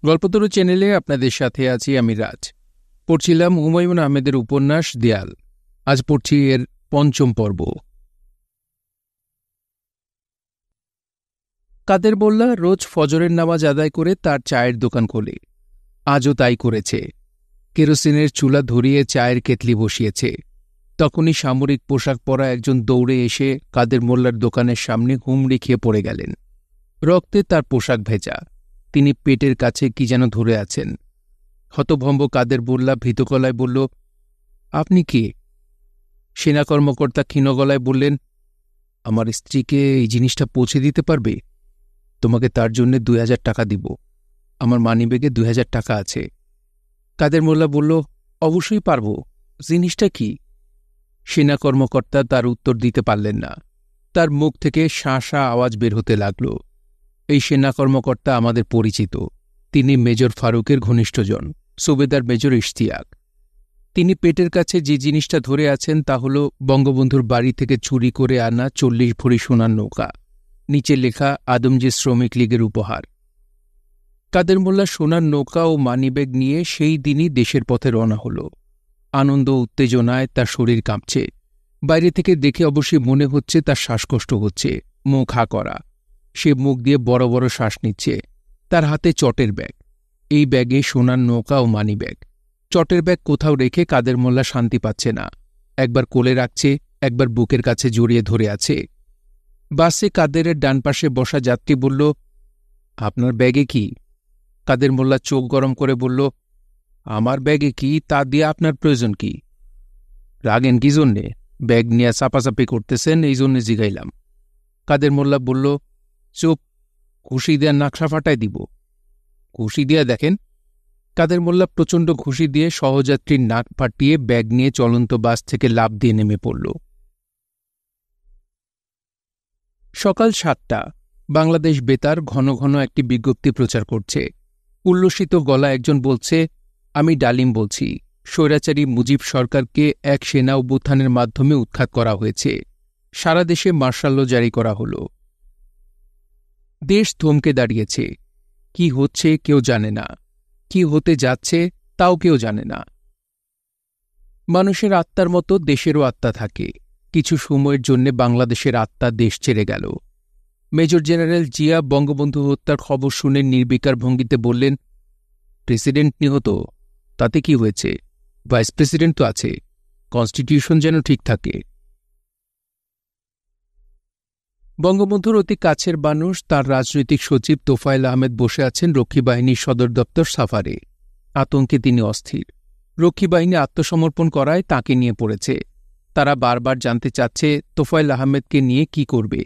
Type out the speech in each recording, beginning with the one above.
গল্পতরু চ্যানেলে আপনাদের সাথে আছি আমি রাজ। পড়ছিলাম হুমায়ুন আহমেদের উপন্যাস দেয়াল। আজ পড়ছি এর ৫ম পর্ব। কাদের মোল্লা রোজ ফজরের নামাজ আদায় করে তার চায়ের দোকান খোলে। আজও তাই করেছে। কেরোসিনের চুলা ধরিয়ে চায়ের কেতলি বসিয়েছে। তখনই সামরিক পোশাক পরা একজন দৌড়ে এসে কাদের মোল্লার দোকানের সামনে হুমড়ি খেয়ে পড়ে গেলেন। রক্তে তার পোশাক ভেজা। তিনি পেটের কাছে কি যেন ধরে আছেন। হতভম্ব কাদের মোল্লা ভীত গলায় বলল, আপনি কে? সেনা কর্মকর্তা ক্ষীণ গলায় বললেন, আমার স্ত্রীকে এই জিনিসটা পৌঁছে দিতে পারবে? তোমাকে তার জন্য ২,০০০ টাকা দিব। আমার মানিব্যাগে ২,০০০ টাকা আছে। কাদের মোল্লা বলল, অবশ্যই পারব। জিনিসটা কি? সেনা কর্মকর্তা তার উত্তর দিতে পারলেন না। তার মুখ থেকে শাঁ শাঁ আওয়াজ বের হতে লাগল। এই সেনা কর্মকর্তা আমাদের পরিচিত। তিনি মেজর ফারুকের ঘনিষ্ঠজন, সুবেদার মেজর ইশতিয়াক। তিনি পেটের কাছে যে জিনিসটা ধরে আছেন তা হল বঙ্গবন্ধুর বাড়ি থেকে চুরি করে আনা ৪০ ভরি সোনার নৌকা। নিচে লেখা আদমজি শ্রমিক লীগের উপহার। কাদের মোল্লা সোনার নৌকা ও মানিব্যাগ নিয়ে সেই দিনই দেশের পথে রওনা হল। আনন্দ উত্তেজনায় তার শরীর কাঁপছে। বাইরে থেকে দেখে অবশ্যই মনে হচ্ছে তার শ্বাসকষ্ট হচ্ছে, মুখ হা করা। সে মুখ দিয়ে বড় বড় শ্বাস নিচ্ছে। তার হাতে চটের ব্যাগ। এই ব্যাগে সোনার নৌকা ও মানিব্যাগ। চটের ব্যাগ কোথাও রেখে কাদের মোল্লা শান্তি পাচ্ছে না। একবার কোলে রাখছে, একবার বুকের কাছে জড়িয়ে ধরে আছে। বাসে কাদেরের ডান পাশে বসা যাত্রী বলল, আপনার ব্যাগে কি? কাদের মোল্লা চোখ গরম করে বলল, আমার ব্যাগে কি তা দিয়ে আপনার প্রয়োজন কি? রাগেন কি জন্যে? ব্যাগ নিয়ে চাপাচাপি করতেছেন, এই জন্যে জিগাইলাম। কাদের মোল্লা বলল, চুপ, ঘুষি দেয়া নাকশা ফাটাই দিব। ঘুষি দিয়া দেখেন। কাদের মোল্লা প্রচণ্ড ঘুষি দিয়ে সহযাত্রীর নাক ফাটিয়ে ব্যাগ নিয়ে চলন্ত বাস থেকে লাফ দিয়ে নেমে পড়ল। সকাল ৭টা। বাংলাদেশ বেতার ঘন ঘন একটি বিজ্ঞপ্তি প্রচার করছে। উল্লসিত গলা একজন বলছে, আমি ডালিম বলছি। স্বৈরাচারী মুজিব সরকারকে এক সেনা অভ্যুত্থানের মাধ্যমে উৎখাত করা হয়েছে। সারা দেশে মার্শাল ল জারি করা হল। দেশ থমকে দাঁড়িয়েছে। কি হচ্ছে কেউ জানে না, কি হতে যাচ্ছে তাও কেউ জানে না। মানুষের আত্মার মতো দেশেরও আত্মা থাকে। কিছু সময়ের জন্য বাংলাদেশের আত্মা দেশ ছেড়ে গেল। মেজর জেনারেল জিয়া বঙ্গবন্ধু হত্যার খবর শুনে নির্বিকার ভঙ্গিতে বললেন, প্রেসিডেন্ট নিহত, তাতে কি হয়েছে? ভাইস প্রেসিডেন্ট তো আছে। কনস্টিটিউশন যেন ঠিক থাকে। বঙ্গবন্ধুর অতি কাছের মানুষ তার রাজনৈতিক সচিব তোফায়েল আহমেদ বসে আছেন রক্ষী বাহিনীর সদর দপ্তর সাফারে। আতঙ্কে তিনি অস্থির। রক্ষী বাহিনী আত্মসমর্পণ করায় তাঁকে নিয়ে পড়েছে। তারা বারবার জানতে চাচ্ছে তোফায়েল আহমেদকে নিয়ে কি করবে।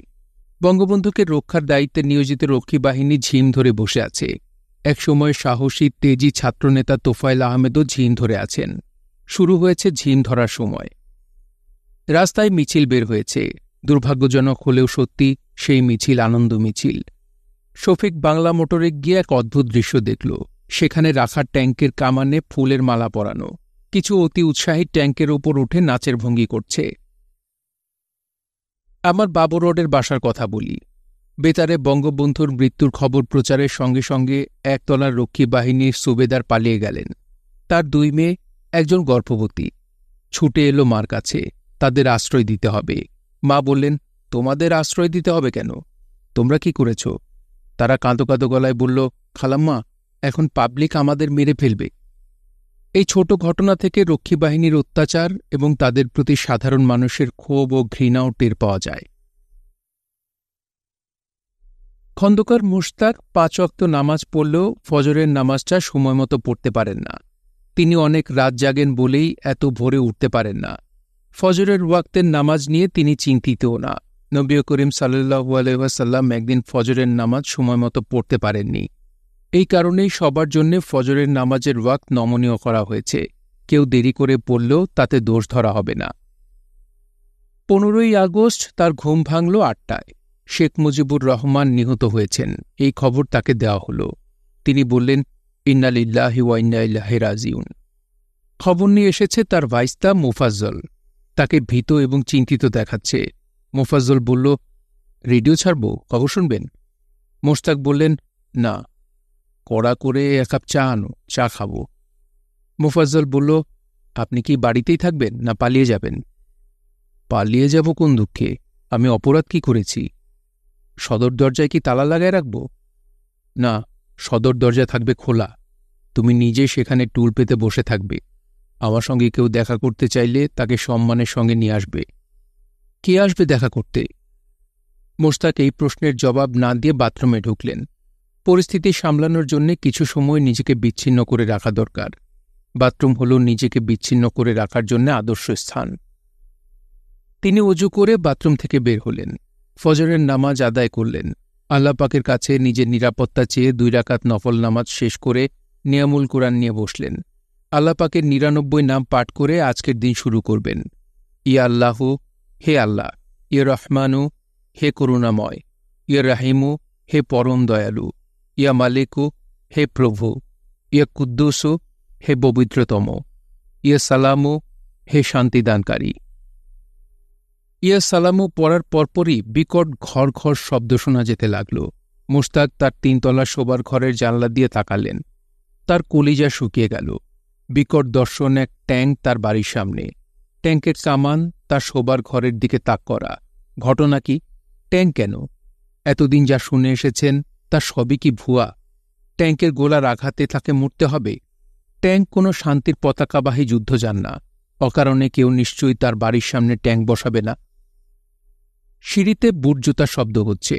বঙ্গবন্ধুকে রক্ষার দায়িত্বে নিয়োজিত রক্ষী বাহিনী ঝিম ধরে বসে আছে। একসময় সাহসী তেজি ছাত্রনেতা তোফায়েল আহমেদও ঝিম ধরে আছেন। শুরু হয়েছে ঝিম ধরার সময়। রাস্তায় মিছিল বের হয়েছে। দুর্ভাগ্যজনক হলেও সত্যি, সেই মিছিল আনন্দ মিছিল। শফিক বাংলা মোটরে গিয়ে এক অদ্ভুত দৃশ্য দেখল। সেখানে রাখা ট্যাঙ্কের কামানে ফুলের মালা পরানো। কিছু অতি উৎসাহী ট্যাঙ্কের ওপর উঠে নাচের ভঙ্গি করছে। আমার বাবু রোডের বাসার কথা বলি। বেতারে বঙ্গবন্ধুর মৃত্যুর খবর প্রচারের সঙ্গে সঙ্গে একতলার রক্ষী বাহিনীর সুবেদার পালিয়ে গেলেন। তার ২ মেয়ে, একজন গর্ভবতী। ছুটে এলো মার কাছে, তাদের আশ্রয় দিতে হবে। মা বললেন, তোমাদের আশ্রয় দিতে হবে কেন? তোমরা কি করেছ? তারা কাঁদো কাঁদো গলায় বলল, খালাম্মা, এখন পাবলিক আমাদের মেরে ফেলবে। এই ছোট ঘটনা থেকে রক্ষী বাহিনীর অত্যাচার এবং তাদের প্রতি সাধারণ মানুষের ক্ষোভ ও ঘৃণাও টের পাওয়া যায়। খন্দকার মুশতাক ৫ ওয়াক্ত নামাজ পড়লেও ফজরের নামাজটা সময়মতো পড়তে পারেন না। তিনি অনেক রাত জাগেন বলেই এত ভোরে উঠতে পারেন না। ফজরের ওয়াক্তের নামাজ নিয়ে তিনি চিন্তিতও না। নবী করিম সাল্লাল্লাহু আলাইহি ওয়াসাল্লাম একদিন ফজরের নামাজ সময়মতো পড়তে পারেননি। এই কারণেই সবার জন্যে ফজরের নামাজের ওয়াক্ত নমনীয় করা হয়েছে। কেউ দেরি করে পড়লেও তাতে দোষ ধরা হবে না। ১৫ই আগস্ট তার ঘুম ভাঙল ৮টায়। শেখ মুজিবুর রহমান নিহত হয়েছেন, এই খবর তাকে দেওয়া হল। তিনি বললেন, ইন্না লিল্লাহি ওয়া ইন্না ইলাইহি রাজিউন। খবর নিয়ে এসেছে তার ভাইস্তা মোফাজ্জল। তাকে ভীত এবং চিন্তিত দেখাচ্ছে। মোফাজ্জল বলল, রেডিও ছাড়ব, খবর শুনবেন? মোশতাক বললেন, না। কড়া করে 1 কাপ চা আনো, চা খাবো। মোফাজ্জল বলল, আপনি কি বাড়িতেই থাকবেন না পালিয়ে যাবেন? পালিয়ে যাব কোন দুঃখে? আমি অপরাধ কি করেছি? সদর দরজায় কি তালা লাগায় রাখব? না, সদর দরজা থাকবে খোলা। তুমি নিজে সেখানে টুল পেতে বসে থাকবে। আমার সঙ্গে কেউ দেখা করতে চাইলে তাকে সম্মানের সঙ্গে নিয়ে আসবে। কে আসবে দেখা করতে? মোশতাক এই প্রশ্নের জবাব না দিয়ে বাথরুমে ঢুকলেন। পরিস্থিতি সামলানোর জন্য কিছু সময় নিজেকে বিচ্ছিন্ন করে রাখা দরকার। বাথরুম হল নিজেকে বিচ্ছিন্ন করে রাখার জন্য আদর্শ স্থান। তিনি অজু করে বাথরুম থেকে বের হলেন। ফজরের নামাজ আদায় করলেন। আল্লাহ পাকের কাছে নিজের নিরাপত্তা চেয়ে 2 রাকাত নফল নামাজ শেষ করে নিয়ামুল কুরআন নিয়ে বসলেন। আল্লাহ পাকের 99 নাম পাঠ করে আজকের দিন শুরু করবেন। ইয়া আল্লাহু, হে আল্লাহ। ইয়া রহমানু, হে করুণাময়। ইয়া রাহিমু, হে পরম দয়ালু। ইয়া মালিকু, হে প্রভু। ইয়া কুদ্দুসু, হে পবিত্রতম। ইয়া সালামু, হে শান্তিদানকারী। ইয়া সালামু পড়ার পরপরই বিকট ঘর ঘর শব্দ শোনা যেতে লাগল। মোশতাক তার 3 তলা শোবার ঘরের জানলা দিয়ে তাকালেন। তার কলিজা শুকিয়ে গেল। বিকট দর্শন এক ট্যাঙ্ক তার বাড়ির সামনে। ট্যাঙ্কের কামান তার শোবার ঘরের দিকে তাক করা। ঘটনা কি? ট্যাঙ্ক কেন? এতদিন যা শুনে এসেছেন তার সবই কি ভুয়া? ট্যাঙ্কের গোলার আঘাতে তাকে মরতে হবে? ট্যাঙ্ক কোনো শান্তির পতাকাবাহী যুদ্ধযান না। অকারণে কেউ নিশ্চয়ই তার বাড়ির সামনে ট্যাঙ্ক বসাবে না। সিঁড়িতে বুট জুতার শব্দ হচ্ছে।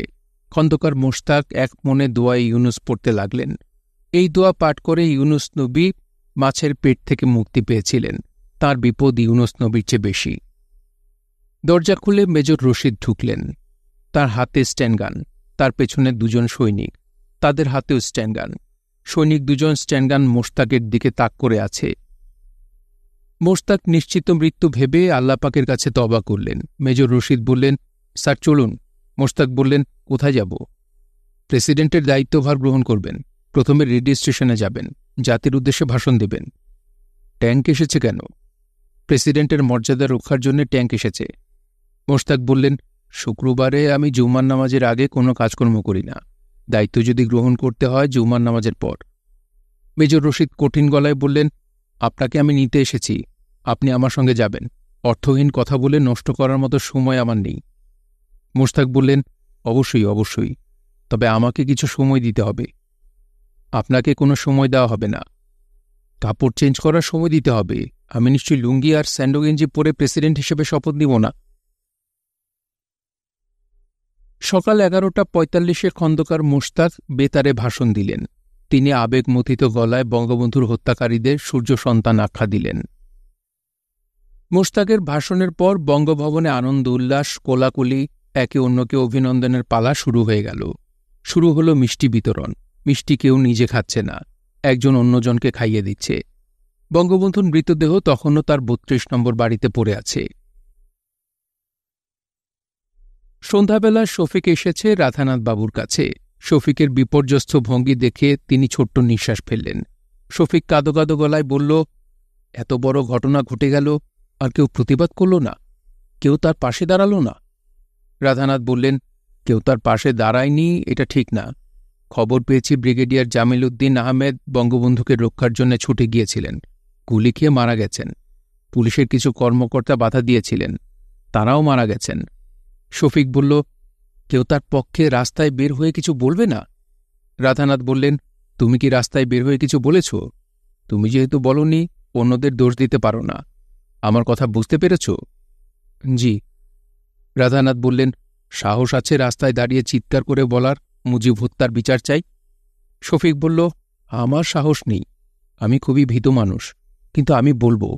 খন্দকার মোশতাক এক মনে দোয়া ইউনুস পড়তে লাগলেন। এই দোয়া পাঠ করে ইউনুস নবী মাছের পেট থেকে মুক্তি পেয়েছিলেন। তার বিপদ ইউনুস নবীর চেয়ে বেশি। দরজা খুলে মেজর রশিদ ঢুকলেন। তার হাতে স্ট্যান্ডগান, তার পেছনে 2 জন সৈনিক, তাদের হাতেও স্ট্যান্ডগান। সৈনিক 2 জন স্ট্যান্ডগান মোশতাকের দিকে তাক করে আছে। মোশতাক নিশ্চিত মৃত্যু ভেবে আল্লাহ পাকের কাছে তওবা করলেন। মেজর রশিদ বললেন, স্যার চলুন। মোশতাক বললেন, কোথায় যাব? প্রেসিডেন্টের দায়িত্বভার গ্রহণ করবেন। প্রথমে রেডিও স্টেশনে যাবেন, জাতির উদ্দেশ্যে ভাষণ দেবেন। ট্যাঙ্ক এসেছে কেন? প্রেসিডেন্টের মর্যাদা রক্ষার জন্য ট্যাঙ্ক এসেছে। মোশতাক বললেন, শুক্রবারে আমি জুমার নামাজের আগে কোনো কাজকর্ম করি না। দায়িত্ব যদি গ্রহণ করতে হয় জুমার নামাজের পর। মেজর রশিদ কঠিন গলায় বললেন, আপনাকে আমি নিতে এসেছি, আপনি আমার সঙ্গে যাবেন। অর্থহীন কথা বলে নষ্ট করার মতো সময় আমার নেই। মোশতাক বললেন, অবশ্যই অবশ্যই, তবে আমাকে কিছু সময় দিতে হবে। আপনাকে কোনো সময় দেওয়া হবে না। কাপড় চেঞ্জ করার সময় দিতে হবে। আমি নিশ্চয়ই লুঙ্গি আর স্যান্ডো গেঞ্জি পরে প্রেসিডেন্ট হিসেবে শপথ নিব না। সকাল 11:45 খন্দকার মোশতাক বেতারে ভাষণ দিলেন। তিনি আবেগমথিত গলায় বঙ্গবন্ধুর হত্যাকারীদের সূর্য সন্তান আখ্যা দিলেন। মোশতাকের ভাষণের পর বঙ্গভবনে আনন্দ উল্লাস, কোলাকুলি, একে অন্যকে অভিনন্দনের পালা শুরু হয়ে গেল। শুরু হল মিষ্টি বিতরণ। মিষ্টি কেউ নিজে খাচ্ছে না, একজন অন্যজনকে খাইয়ে দিচ্ছে। বঙ্গবন্ধুর মৃতদেহ তখনও তার 32 নম্বর বাড়িতে পড়ে আছে। সন্ধ্যাবেলা শফিক এসেছে রাধানাথ বাবুর কাছে। শফিকের বিপর্যস্ত ভঙ্গি দেখে তিনি ছোট্ট নিঃশ্বাস ফেললেন। শফিক কাঁদো কাঁদো গলায় বলল, এত বড় ঘটনা ঘটে গেল, আর কেউ প্রতিবাদ করল না? কেউ তার পাশে দাঁড়াল না? রাধানাথ বললেন, কেউ তার পাশে দাঁড়ায়নি এটা ঠিক না। খবর পেয়েছি ব্রিগেডিয়ার জামিল উদ্দিন আহমেদ বঙ্গবন্ধুকে রক্ষার জন্য ছুটে গিয়েছিলেন, গুলি খেয়ে মারা গেছেন। পুলিশের কিছু কর্মকর্তা বাধা দিয়েছিলেন, তারাও মারা গেছেন। শফিক বলল, কেউ তার পক্ষে রাস্তায় বের হয়ে কিছু বলবে না? রাধানাথ বললেন, তুমি কি রাস্তায় বের হয়ে কিছু বলেছ? তুমি যেহেতু বলনি, অন্যদের দোষ দিতে পারো না। আমার কথা বুঝতে পেরেছ? জি। রাধানাথ বললেন, সাহস আছে রাস্তায় দাঁড়িয়ে চিৎকার করে বলার, মুজিব হত্যার বিচার চাই? শফিক বলল, আমার সাহস নেই। আমি খুবই ভীত মানুষ, কিন্তু আমি বলবো।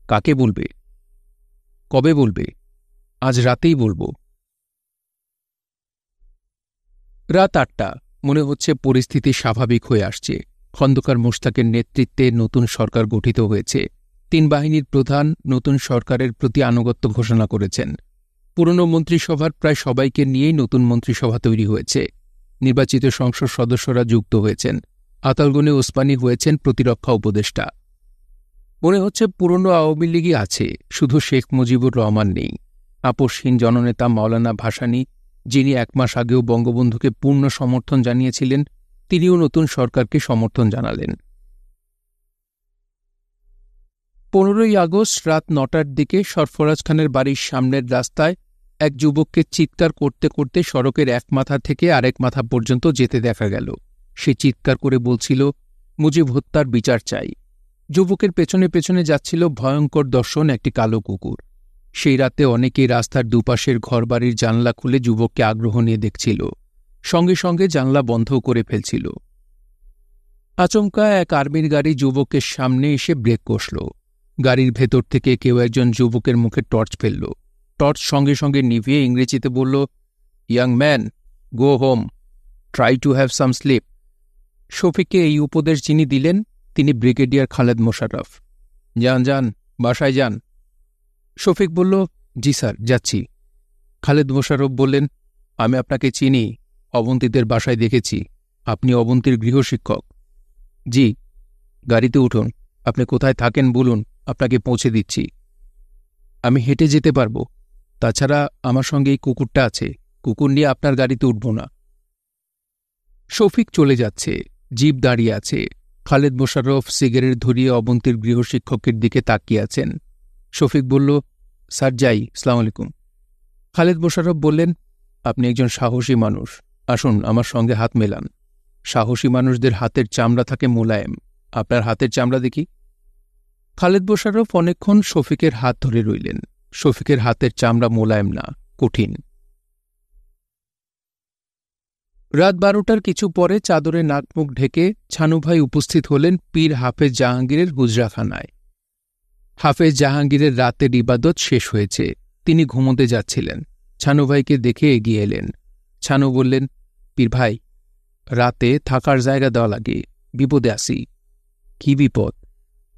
কাকে বলবে? কবে বলবে? আজ রাতেই বলবো। রাত 8টা। মনে হচ্ছে পরিস্থিতি স্বাভাবিক হয়ে আসছে। খন্দকার মোশতাকের নেতৃত্বে নতুন সরকার গঠিত হয়েছে। 3 বাহিনীর প্রধান নতুন সরকারের প্রতি আনুগত্য ঘোষণা করেছেন। পুরনো মন্ত্রিসভার প্রায় সবাইকে নিয়েই নতুন মন্ত্রিসভা তৈরি হয়েছে। নির্বাচিত সংসদ সদস্যরা যুক্ত হয়েছেন। আতালগনে ওসমানী হয়েছেন প্রতিরক্ষা উপদেষ্টা। মনে হচ্ছে পুরনো আওয়ামী লীগই আছে, শুধু শেখ মুজিবুর রহমান নেই। আপসহীন জননেতা মাওলানা ভাসানী, যিনি 1 মাস আগেও বঙ্গবন্ধুকে পূর্ণ সমর্থন জানিয়েছিলেন, তিনিও নতুন সরকারকে সমর্থন জানালেন। 15ই আগস্ট রাত 9টার দিকে সরফরাজ খানের বাড়ির সামনের রাস্তায় এক যুবককে চিৎকার করতে করতে সড়কের এক মাথা থেকে আরেক মাথা পর্যন্ত যেতে দেখা গেল। সে চিৎকার করে বলছিল, মুজিব হত্যার বিচার চাই। যুবকের পেছনে পেছনে যাচ্ছিল ভয়ঙ্কর দর্শন একটি কালো কুকুর। সেই রাতে অনেকেই রাস্তার দুপাশের ঘরবাড়ির জানলা খুলে যুবককে আগ্রহ নিয়ে দেখছিল, সঙ্গে সঙ্গে জানলা বন্ধও করে ফেলছিল। আচমকা এক আর্মির গাড়ি যুবকের সামনে এসে ব্রেক কষল। গাড়ির ভেতর থেকে কেউ একজন যুবকের মুখে টর্চ ফেলল। টর্চ সঙ্গে সঙ্গে নিভিয়ে ইংরেজিতে বলল, young man, go home, try to have some sleep. শফিককে এই উপদেশ যিনি দিলেন তিনি ব্রিগেডিয়ার খালেদ মোশাররফ। যান যান, বাসায় যান। শফিক বলল, জি স্যার, যাচ্ছি। খালেদ মোশাররফ বললেন, আমি আপনাকে চিনি, অবন্তীদের বাসায় দেখেছি। আপনি অবন্তীর গৃহশিক্ষক? জি। গাড়িতে উঠুন, আপনি কোথায় থাকেন বলুন, আপনাকে পৌঁছে দিচ্ছি। আমি হেঁটে যেতে পারব, তাছাড়া আমার সঙ্গে এই কুকুরটা আছে, কুকুর নিয়ে আপনার গাড়িতে উঠব না। শফিক চলে যাচ্ছে, জিপ দাঁড়িয়ে আছে। খালেদ মোশাররফ সিগারেট ধরিয়ে অবন্তীর গৃহশিক্ষকের দিকে তাকিয়ে আছেন। শফিক বলল, স্যার যাই, আসসালামু আলাইকুম। খালেদ মোশাররফ বললেন, আপনি একজন সাহসী মানুষ, আসুন আমার সঙ্গে হাত মেলান। সাহসী মানুষদের হাতের চামড়া থাকে মোলায়েম, আপনার হাতের চামড়া দেখি। খালেদ মোশাররফ অনেকক্ষণ শফিকের হাত ধরে রইলেন। শফিকের হাতের চামড়া মোলায়েম না, কঠিন। রাত 12টার কিছু পরে চাদরে নাকমুখ ঢেকে ছানুভাই উপস্থিত হলেন পীর হাফেজ জাহাঙ্গীরের হুজরাখানায়। হাফেজ জাহাঙ্গীরের রাতের ইবাদত শেষ হয়েছে, তিনি ঘুমোতে যাচ্ছিলেন। ছানুভাইকে দেখে এগিয়ে এলেন। ছানু বললেন, পীর ভাই, রাতে থাকার জায়গা দেওয়া লাগে, বিপদে আসি। কি বিপদ?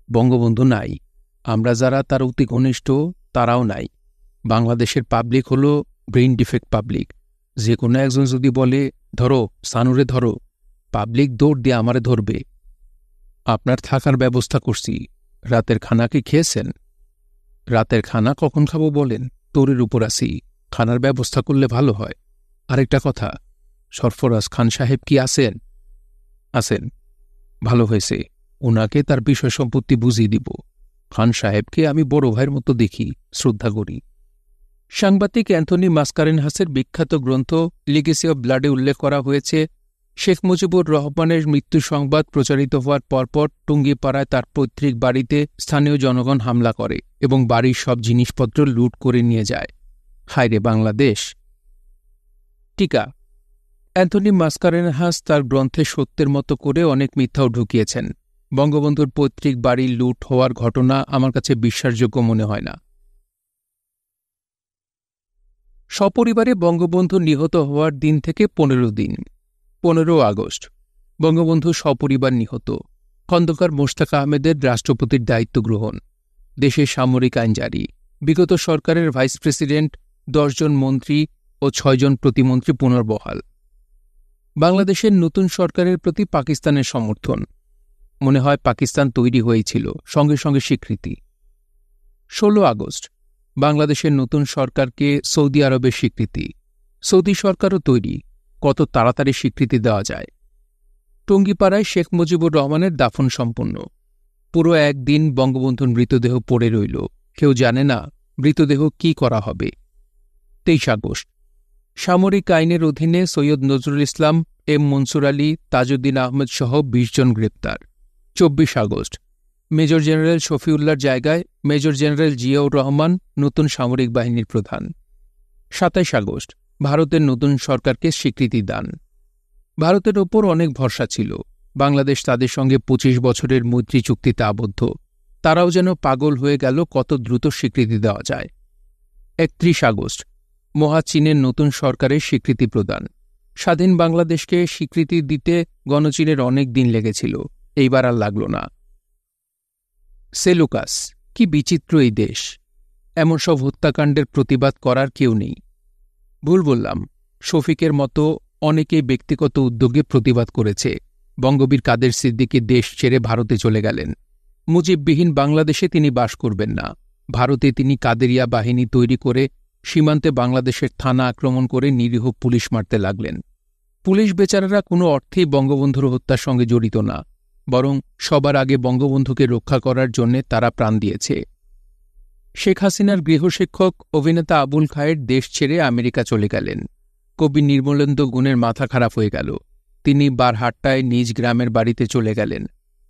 বঙ্গবন্ধু নাই, আমরা যারা তার অতি ঘনিষ্ঠ তারাও নাই। বাংলাদেশের পাবলিক হল ব্রেইন ডিফেক্ট পাবলিক। যে কোনো একজন যদি বলে, ধরো সানুরে ধরো, পাবলিক দৌড় দিয়ে আমারে ধরবে। আপনার থাকার ব্যবস্থা করছি। রাতের খানা কি খেয়েছেন? রাতের খানা কখন খাবো বলেন, তোরের উপর আসি, খানার ব্যবস্থা করলে ভালো হয়। আরেকটা কথা, সরফরাজ খান সাহেব কি আছেন? আছেন। ভালো হয়েছে, ওনাকে তার বিষয় সম্পত্তি বুঝিয়ে দিব। খান সাহেবকে আমি বড় ভাইয়ের মতো দেখি, শ্রদ্ধা করি। সাংবাদিক অ্যান্থনি মাসকারেনহাসের বিখ্যাত গ্রন্থ লিগেসি অব ব্লাডে উল্লেখ করা হয়েছে, শেখ মুজিবুর রহমানের মৃত্যু সংবাদ প্রচারিত হওয়ার পরপর টুঙ্গিপাড়ায় তার পৈতৃক বাড়িতে স্থানীয় জনগণ হামলা করে এবং বাড়ির সব জিনিসপত্র লুট করে নিয়ে যায়। হায়রে বাংলাদেশ। টিকা, অ্যান্থনি মাসকারেনহাস তার গ্রন্থে সত্যের মতো করে অনেক মিথ্যাও ঢুকিয়েছেন। বঙ্গবন্ধুর পৈতৃক বাড়ি লুট হওয়ার ঘটনা আমার কাছে বিশ্বাসযোগ্য মনে হয় না। সপরিবারে বঙ্গবন্ধু নিহত হওয়ার দিন থেকে 15 দিন। 15 আগস্ট বঙ্গবন্ধু সপরিবার নিহত। খন্দকার মোশতাক আহমেদের রাষ্ট্রপতির দায়িত্ব গ্রহণ। দেশে সামরিক আইন জারি। বিগত সরকারের ভাইস প্রেসিডেন্ট, 10 জন মন্ত্রী ও 6 জন প্রতিমন্ত্রী পুনর্বহাল। বাংলাদেশের নতুন সরকারের প্রতি পাকিস্তানের সমর্থন। মনে হয় পাকিস্তান তৈরি হয়েছিল, সঙ্গে সঙ্গে স্বীকৃতি। 16 আগস্ট বাংলাদেশের নতুন সরকারকে সৌদি আরবের স্বীকৃতি। সৌদি সরকারও তৈরি, কত তাড়াতাড়ি স্বীকৃতি দেওয়া যায়। টুঙ্গিপাড়ায় শেখ মুজিবুর রহমানের দাফন সম্পন্ন। পুরো একদিন বঙ্গবন্ধুর মৃতদেহ পড়ে রইল, কেউ জানে না মৃতদেহ কি করা হবে। 23 আগস্ট সামরিক আইনের অধীনে সৈয়দ নজরুল ইসলাম, এম মনসুর আলী, তাজউদ্দিন আহমেদ সহ 20 জন গ্রেপ্তার। 24 আগস্ট মেজর জেনারেল শফিউল্লাহর জায়গায় মেজর জেনারেল জিয়াউর রহমান নতুন সামরিক বাহিনীর প্রধান। 27 আগস্ট ভারতের নতুন সরকারকে স্বীকৃতি দান। ভারতের ওপর অনেক ভরসা ছিল, বাংলাদেশ তাদের সঙ্গে 25 বছরের মৈত্রী চুক্তিতে আবদ্ধ। তারাও যেন পাগল হয়ে গেল কত দ্রুত স্বীকৃতি দেওয়া যায়। 31 আগস্ট মহা চীনের নতুন সরকারের স্বীকৃতি প্রদান। স্বাধীন বাংলাদেশকে স্বীকৃতি দিতে গণচীনের অনেক দিন লেগেছিল, এইবার আর লাগল না। সেলুকাস, কি বিচিত্র এই দেশ! এমন সব হত্যাকাণ্ডের প্রতিবাদ করার কেউ নেই। ভুল বললাম, শফিকের মতো অনেকেই ব্যক্তিগত উদ্যোগে প্রতিবাদ করেছে। বঙ্গবীর কাদের সিদ্দিকী দেশ ছেড়ে ভারতে চলে গেলেন। মুজিববিহীন বাংলাদেশে তিনি বাস করবেন না। ভারতে তিনি কাদেরিয়া বাহিনী তৈরি করে সীমান্তে বাংলাদেশের থানা আক্রমণ করে নিরীহ পুলিশ মারতে লাগলেন। পুলিশ বেচারারা কোনো অর্থেই বঙ্গবন্ধুর হত্যার সঙ্গে জড়িত না, বরং সবার আগে বঙ্গবন্ধুকে রক্ষা করার জন্যে তারা প্রাণ দিয়েছে। শেখ হাসিনার গৃহশিক্ষক অভিনেতা আবুল খায়ের দেশ ছেড়ে আমেরিকা চলে গেলেন। কবি নির্মলেন্দু গুণের মাথা খারাপ হয়ে গেল। তিনি বারহাট্টায় নিজ গ্রামের বাড়িতে চলে গেলেন।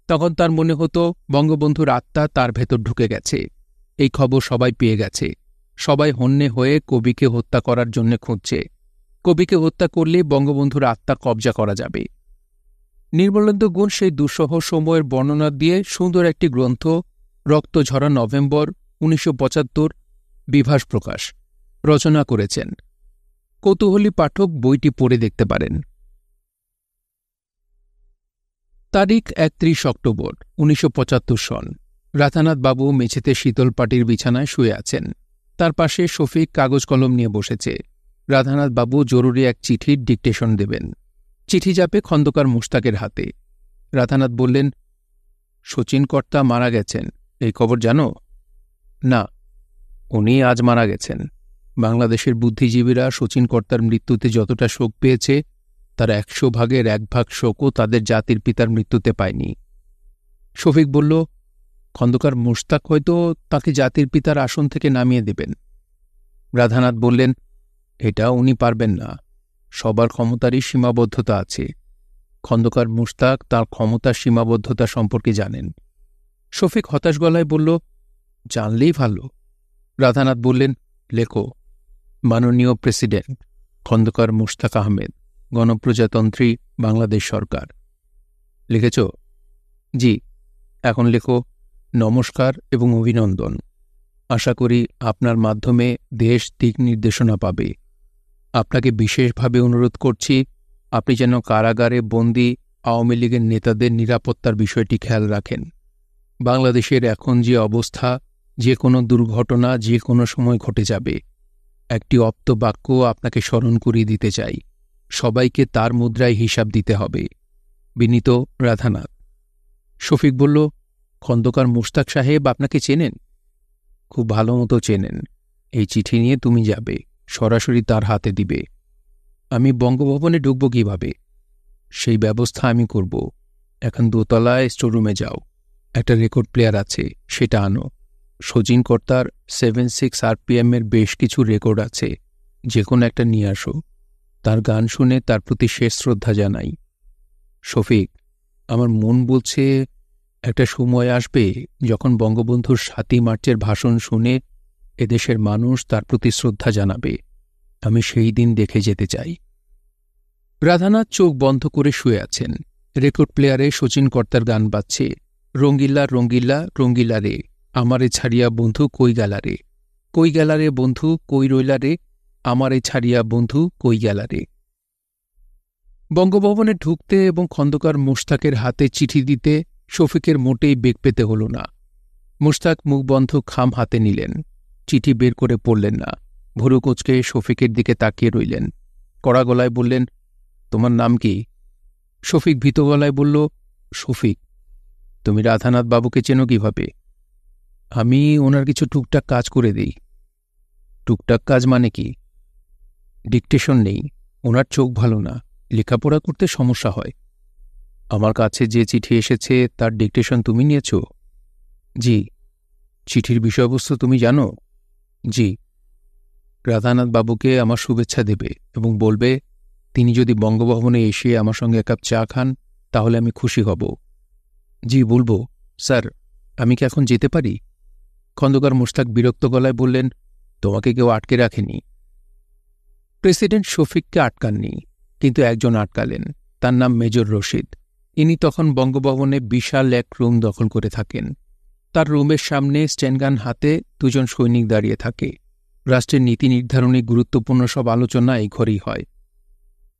তখন তার মনে হতো বঙ্গবন্ধুর আত্মা তার ভেতর ঢুকে গেছে। এই খবর সবাই পেয়ে গেছে। সবাই হন্যে হয়ে কবিকে হত্যা করার জন্য খুঁজছে। কবিকে হত্যা করলে বঙ্গবন্ধুর আত্মা কবজা করা যাবে। নির্মলেন্দু গুণ সেই দুঃসহ সময়ের বর্ণনা দিয়ে সুন্দর একটি গ্রন্থ রক্তঝরা নভেম্বর 1975 বিভাস প্রকাশ রচনা করেছেন। কৌতূহলী পাঠক বইটি পড়ে দেখতে পারেন। তারিখ 31 অক্টোবর 1975 সন। রাধানাথ বাবু মেঝেতে শীতল পাটির বিছানায় শুয়ে আছেন। তার পাশে শফিক কাগজ কলম নিয়ে বসেছে। রাধানাথ বাবু জরুরি এক চিঠির ডিকটেশন দেবেন। চিঠি যাবে খন্দকার মুশতাকের হাতে। রাধানাথ বললেন, শচীন কর্তা মারা গেছেন, এই খবর জানো? না, উনি আজ মারা গেছেন। বাংলাদেশের বুদ্ধিজীবীরা শচীন কর্তার মৃত্যুতে যতটা শোক পেয়েছে, তার 100 ভাগের 1 ভাগ শোকও তাদের জাতির পিতার মৃত্যুতে পায়নি। শফিক বলল, খন্দকার মুশতাক হয়তো তাকে জাতির পিতার আসন থেকে নামিয়ে দেবেন। রাধানাথ বললেন, এটা উনি পারবেন না। সবার ক্ষমতারই সীমাবদ্ধতা আছে। খন্দকার মুশতাক তাঁর ক্ষমতার সীমাবদ্ধতা সম্পর্কে জানেন। শফিক হতাশ গলায় বলল, জানলেই ভালো। রাধানাথ বললেন, লেখো, মাননীয় প্রেসিডেন্ট খন্দকার মুশতাক আহমেদ, গণপ্রজাতন্ত্রী বাংলাদেশ সরকার। লিখেছ? জি। এখন লেখো, নমস্কার এবং অভিনন্দন। আশা করি আপনার মাধ্যমে দেশ দিক নির্দেশনা পাবে। আপনাকে বিশেষভাবে অনুরোধ করছি, আপনি যেন কারাগারে বন্দী আওয়ামী লীগের নেতাদের নিরাপত্তার বিষয়টি খেয়াল রাখেন। বাংলাদেশের এখন যে অবস্থা, যে কোনো দুর্ঘটনা যে কোনো সময় ঘটে যাবে। একটি অপ্ত বাক্য আপনাকে স্মরণ করিয়ে দিতে চাই, সবাইকে তার মুদ্রায় হিসাব দিতে হবে। বিনীত, রাধানাথ। শফিক বলল, খন্দকার মুশতাক সাহেব আপনাকে চেনেন? খুব ভালো মতো চেনেন। এই চিঠি নিয়ে তুমি যাবে, সরাসরি তার হাতে দিবে। আমি বঙ্গভবনে ঢুকব কিভাবে? সেই ব্যবস্থা আমি করব। এখন দোতলায় স্টোররুমে যাও, একটা রেকর্ড প্লেয়ার আছে, সেটা আনো। শচীন কর্তার 76 RPM এর বেশ কিছু রেকর্ড আছে, যে কোনো একটা নিয়ে আসো। তার গান শুনে তার প্রতি শেষ শ্রদ্ধা জানাই। শফিক, আমার মন বলছে একটা সময় আসবে যখন বঙ্গবন্ধুর 7ই মার্চের ভাষণ শুনে এদেশের মানুষ তার প্রতি শ্রদ্ধা জানাবে। আমি সেই দিন দেখে যেতে চাই। রাধানাথ চোখ বন্ধ করে শুয়ে আছেন। রেকর্ড প্লেয়ারে শচীন কর্তার গান বাজছে, রঙ্গিলা রঙ্গিলা রঙ্গিলা রে, আমারে ছাড়িয়া বন্ধু কই গেলা রে, কই গেলা রে বন্ধু কই রইলা রে, আমারে ছাড়িয়া বন্ধু কই গেলা রে। বঙ্গভবনে ঢুকতে এবং খন্দকার মুশতাকের হাতে চিঠি দিতে শফিকের মোটেই বেগ পেতে হল না। মুশতাক মুখবন্ধ খাম হাতে নিলেন। চিঠি বের করে পড়লেন না। ভুরু কুঁচকে শফিকের দিকে তাকিয়ে রইলেন। কড়া গলায় বললেন, তোমার নাম কি? শফিক ভীত গলায় বলল, শফিক। তুমি রাধানাথ বাবুকে চেনো কিভাবে? আমি ওনার কিছু টুকটাক কাজ করে দিই। টুকটাক কাজ মানে কি? ডিকটেশন নেই, ওনার চোখ ভালো না, লেখাপড়া করতে সমস্যা হয়। আমার কাছে যে চিঠি এসেছে তার ডিকটেশন তুমি নিয়েছ? জি। চিঠির বিষয়বস্তু তুমি জানো? জি। রাধানাথ বাবুকে আমার শুভেচ্ছা দেবে এবং বলবে, তিনি যদি বঙ্গভবনে এসে আমার সঙ্গে এক কাপ চা খান তাহলে আমি খুশি হব। জি বলবো। স্যার, আমি কি এখন যেতে পারি? খন্দকার মুশতাক বিরক্ত গলায় বললেন, তোমাকে কেউ আটকে রাখেনি। প্রেসিডেন্ট শফিককে আটকাননি, কিন্তু একজন আটকালেন। তার নাম মেজর রশিদ। ইনি তখন বঙ্গভবনে বিশাল এক রুম দখল করে থাকেন। তার রুমের সামনে স্ট্যান্ডগান হাতে 2 জন সৈনিক দাঁড়িয়ে থাকে। রাষ্ট্রের নীতি নির্ধারণী গুরুত্বপূর্ণ সব আলোচনা এই ঘরেই হয়।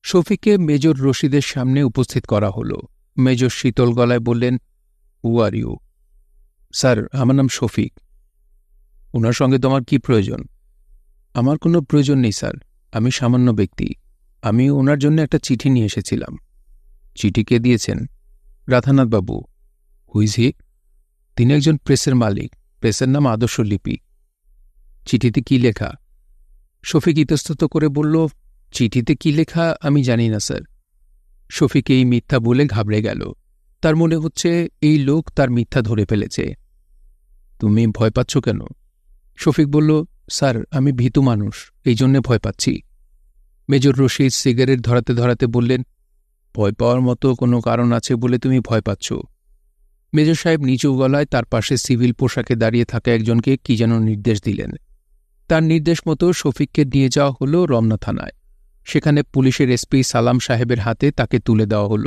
শফিককে মেজর রশিদের সামনে উপস্থিত করা হল। মেজর শীতল গলায় বললেন, হু আর ইউ? স্যার, আমার নাম শফিক। ওনার সঙ্গে তোমার কি প্রয়োজন? আমার কোনো প্রয়োজন নেই স্যার, আমি সামান্য ব্যক্তি। আমি ওনার জন্য একটা চিঠি নিয়ে এসেছিলাম। চিঠি কে দিয়েছেন? রাধানাথ বাবু। হুইজ হি? তিনি একজন প্রেসের মালিক। প্রেসের নাম আদর্শ লিপি। চিঠিতে কি লেখা? শফিক ইতস্তত করে বলল, চিঠিতে কি লেখা আমি জানি না স্যার, শফিক এই মিথ্যা বলে ঘাবড়ে গেল। তার মনে হচ্ছে এই লোক তার মিথ্যা ধরে ফেলেছে। তুমি ভয় পাচ্ছ কেন? শফিক বলল, স্যার, আমি ভীতু মানুষ, এই জন্যে ভয় পাচ্ছি। মেজর রশিদ সিগারেট ধরাতে ধরাতে বললেন, ভয় পাওয়ার মতো কোনো কারণ আছে বলে তুমি ভয় পাচ্ছ? মেজর সাহেব নিচু গলায় তার পাশে সিভিল পোশাকে দাঁড়িয়ে থাকা একজনকে কি যেন নির্দেশ দিলেন। তার নির্দেশ মতো শফিককে নিয়ে যাওয়া হল রমনা থানায়। সেখানে পুলিশের এসপি সালাম সাহেবের হাতে তাকে তুলে দেওয়া হল।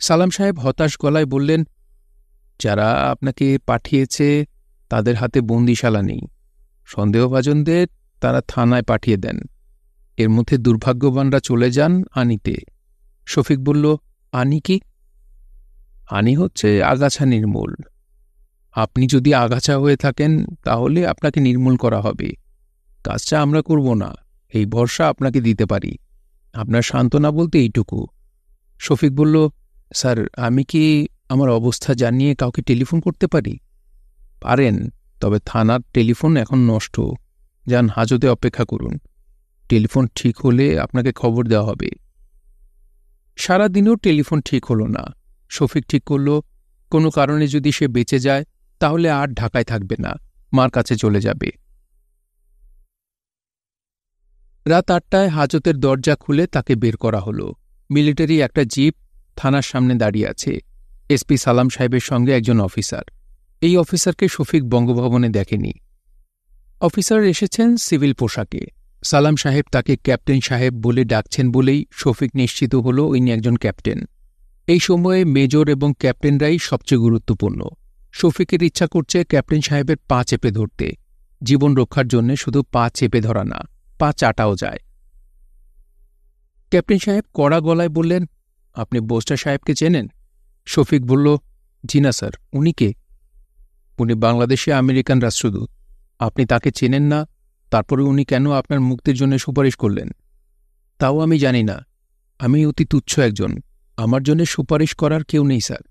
সালাম সাহেব হতাশ গলায় বললেন, যারা আপনাকে পাঠিয়েছে তাদের হাতে বন্দিশালা নেই। সন্দেহভাজনদের তারা থানায় পাঠিয়ে দেন। এর মধ্যে দুর্ভাগ্যবানরা চলে যান আনিতে। শফিক বলল, আনি কি? আনি হচ্ছে আগাছা নির্মূল। আপনি যদি আগাছা হয়ে থাকেন তাহলে আপনাকে নির্মূল করা হবে। কাজটা আমরা করব না, এই ভরসা আপনাকে দিতে পারি। আপনার সান্ত্বনা বলতে এইটুকু। শফিক বলল, স্যার, আমি কি আমার অবস্থা জানিয়ে কাউকে টেলিফোন করতে পারি? পারেন, তবে থানার টেলিফোন এখন নষ্ট। যান, হাজতে অপেক্ষা করুন। টেলিফোন ঠিক হলে আপনাকে খবর দেওয়া হবে। সারাদিনও টেলিফোন ঠিক হল না। শফিক ঠিক করল, কোনো কারণে যদি সে বেঁচে যায় তাহলে আর ঢাকায় থাকবে না, মার কাছে চলে যাবে। রাত 8টায় হাজতের দরজা খুলে তাকে বের করা হল। মিলিটারি একটা জিপ থানার সামনে দাঁড়িয়ে আছে। এসপি সালাম সাহেবের সঙ্গে একজন অফিসার। এই অফিসারকে শফিক বঙ্গভবনে দেখেনি। অফিসার এসেছেন সিভিল পোশাকে। সালাম সাহেব তাকে ক্যাপ্টেন সাহেব বলে ডাকছেন বলেই শফিক নিশ্চিত হল ইনি একজন ক্যাপ্টেন। এই সময়ে মেজর এবং ক্যাপ্টেনরাই সবচেয়ে গুরুত্বপূর্ণ। শফিকের ইচ্ছা করছে ক্যাপ্টেন সাহেবের পা চেপে ধরতে। জীবন রক্ষার জন্য শুধু পা চেপে ধরা না, পা চাটাও যায়। ক্যাপ্টেন সাহেব কড়া গলায় বললেন, আপনি বোস্টার সাহেবকে চেনেন? শফিক বলল, জি না স্যার। উনি কে? উনি বাংলাদেশে আমেরিকান রাষ্ট্রদূত। আপনি তাকে চেনেন না, তারপরে উনি কেন আপনার মুক্তির জন্য সুপারিশ করলেন? তাও আমি জানি না। আমি অতি তুচ্ছ একজন, আমার জন্য সুপারিশ করার কেউ নেই স্যার।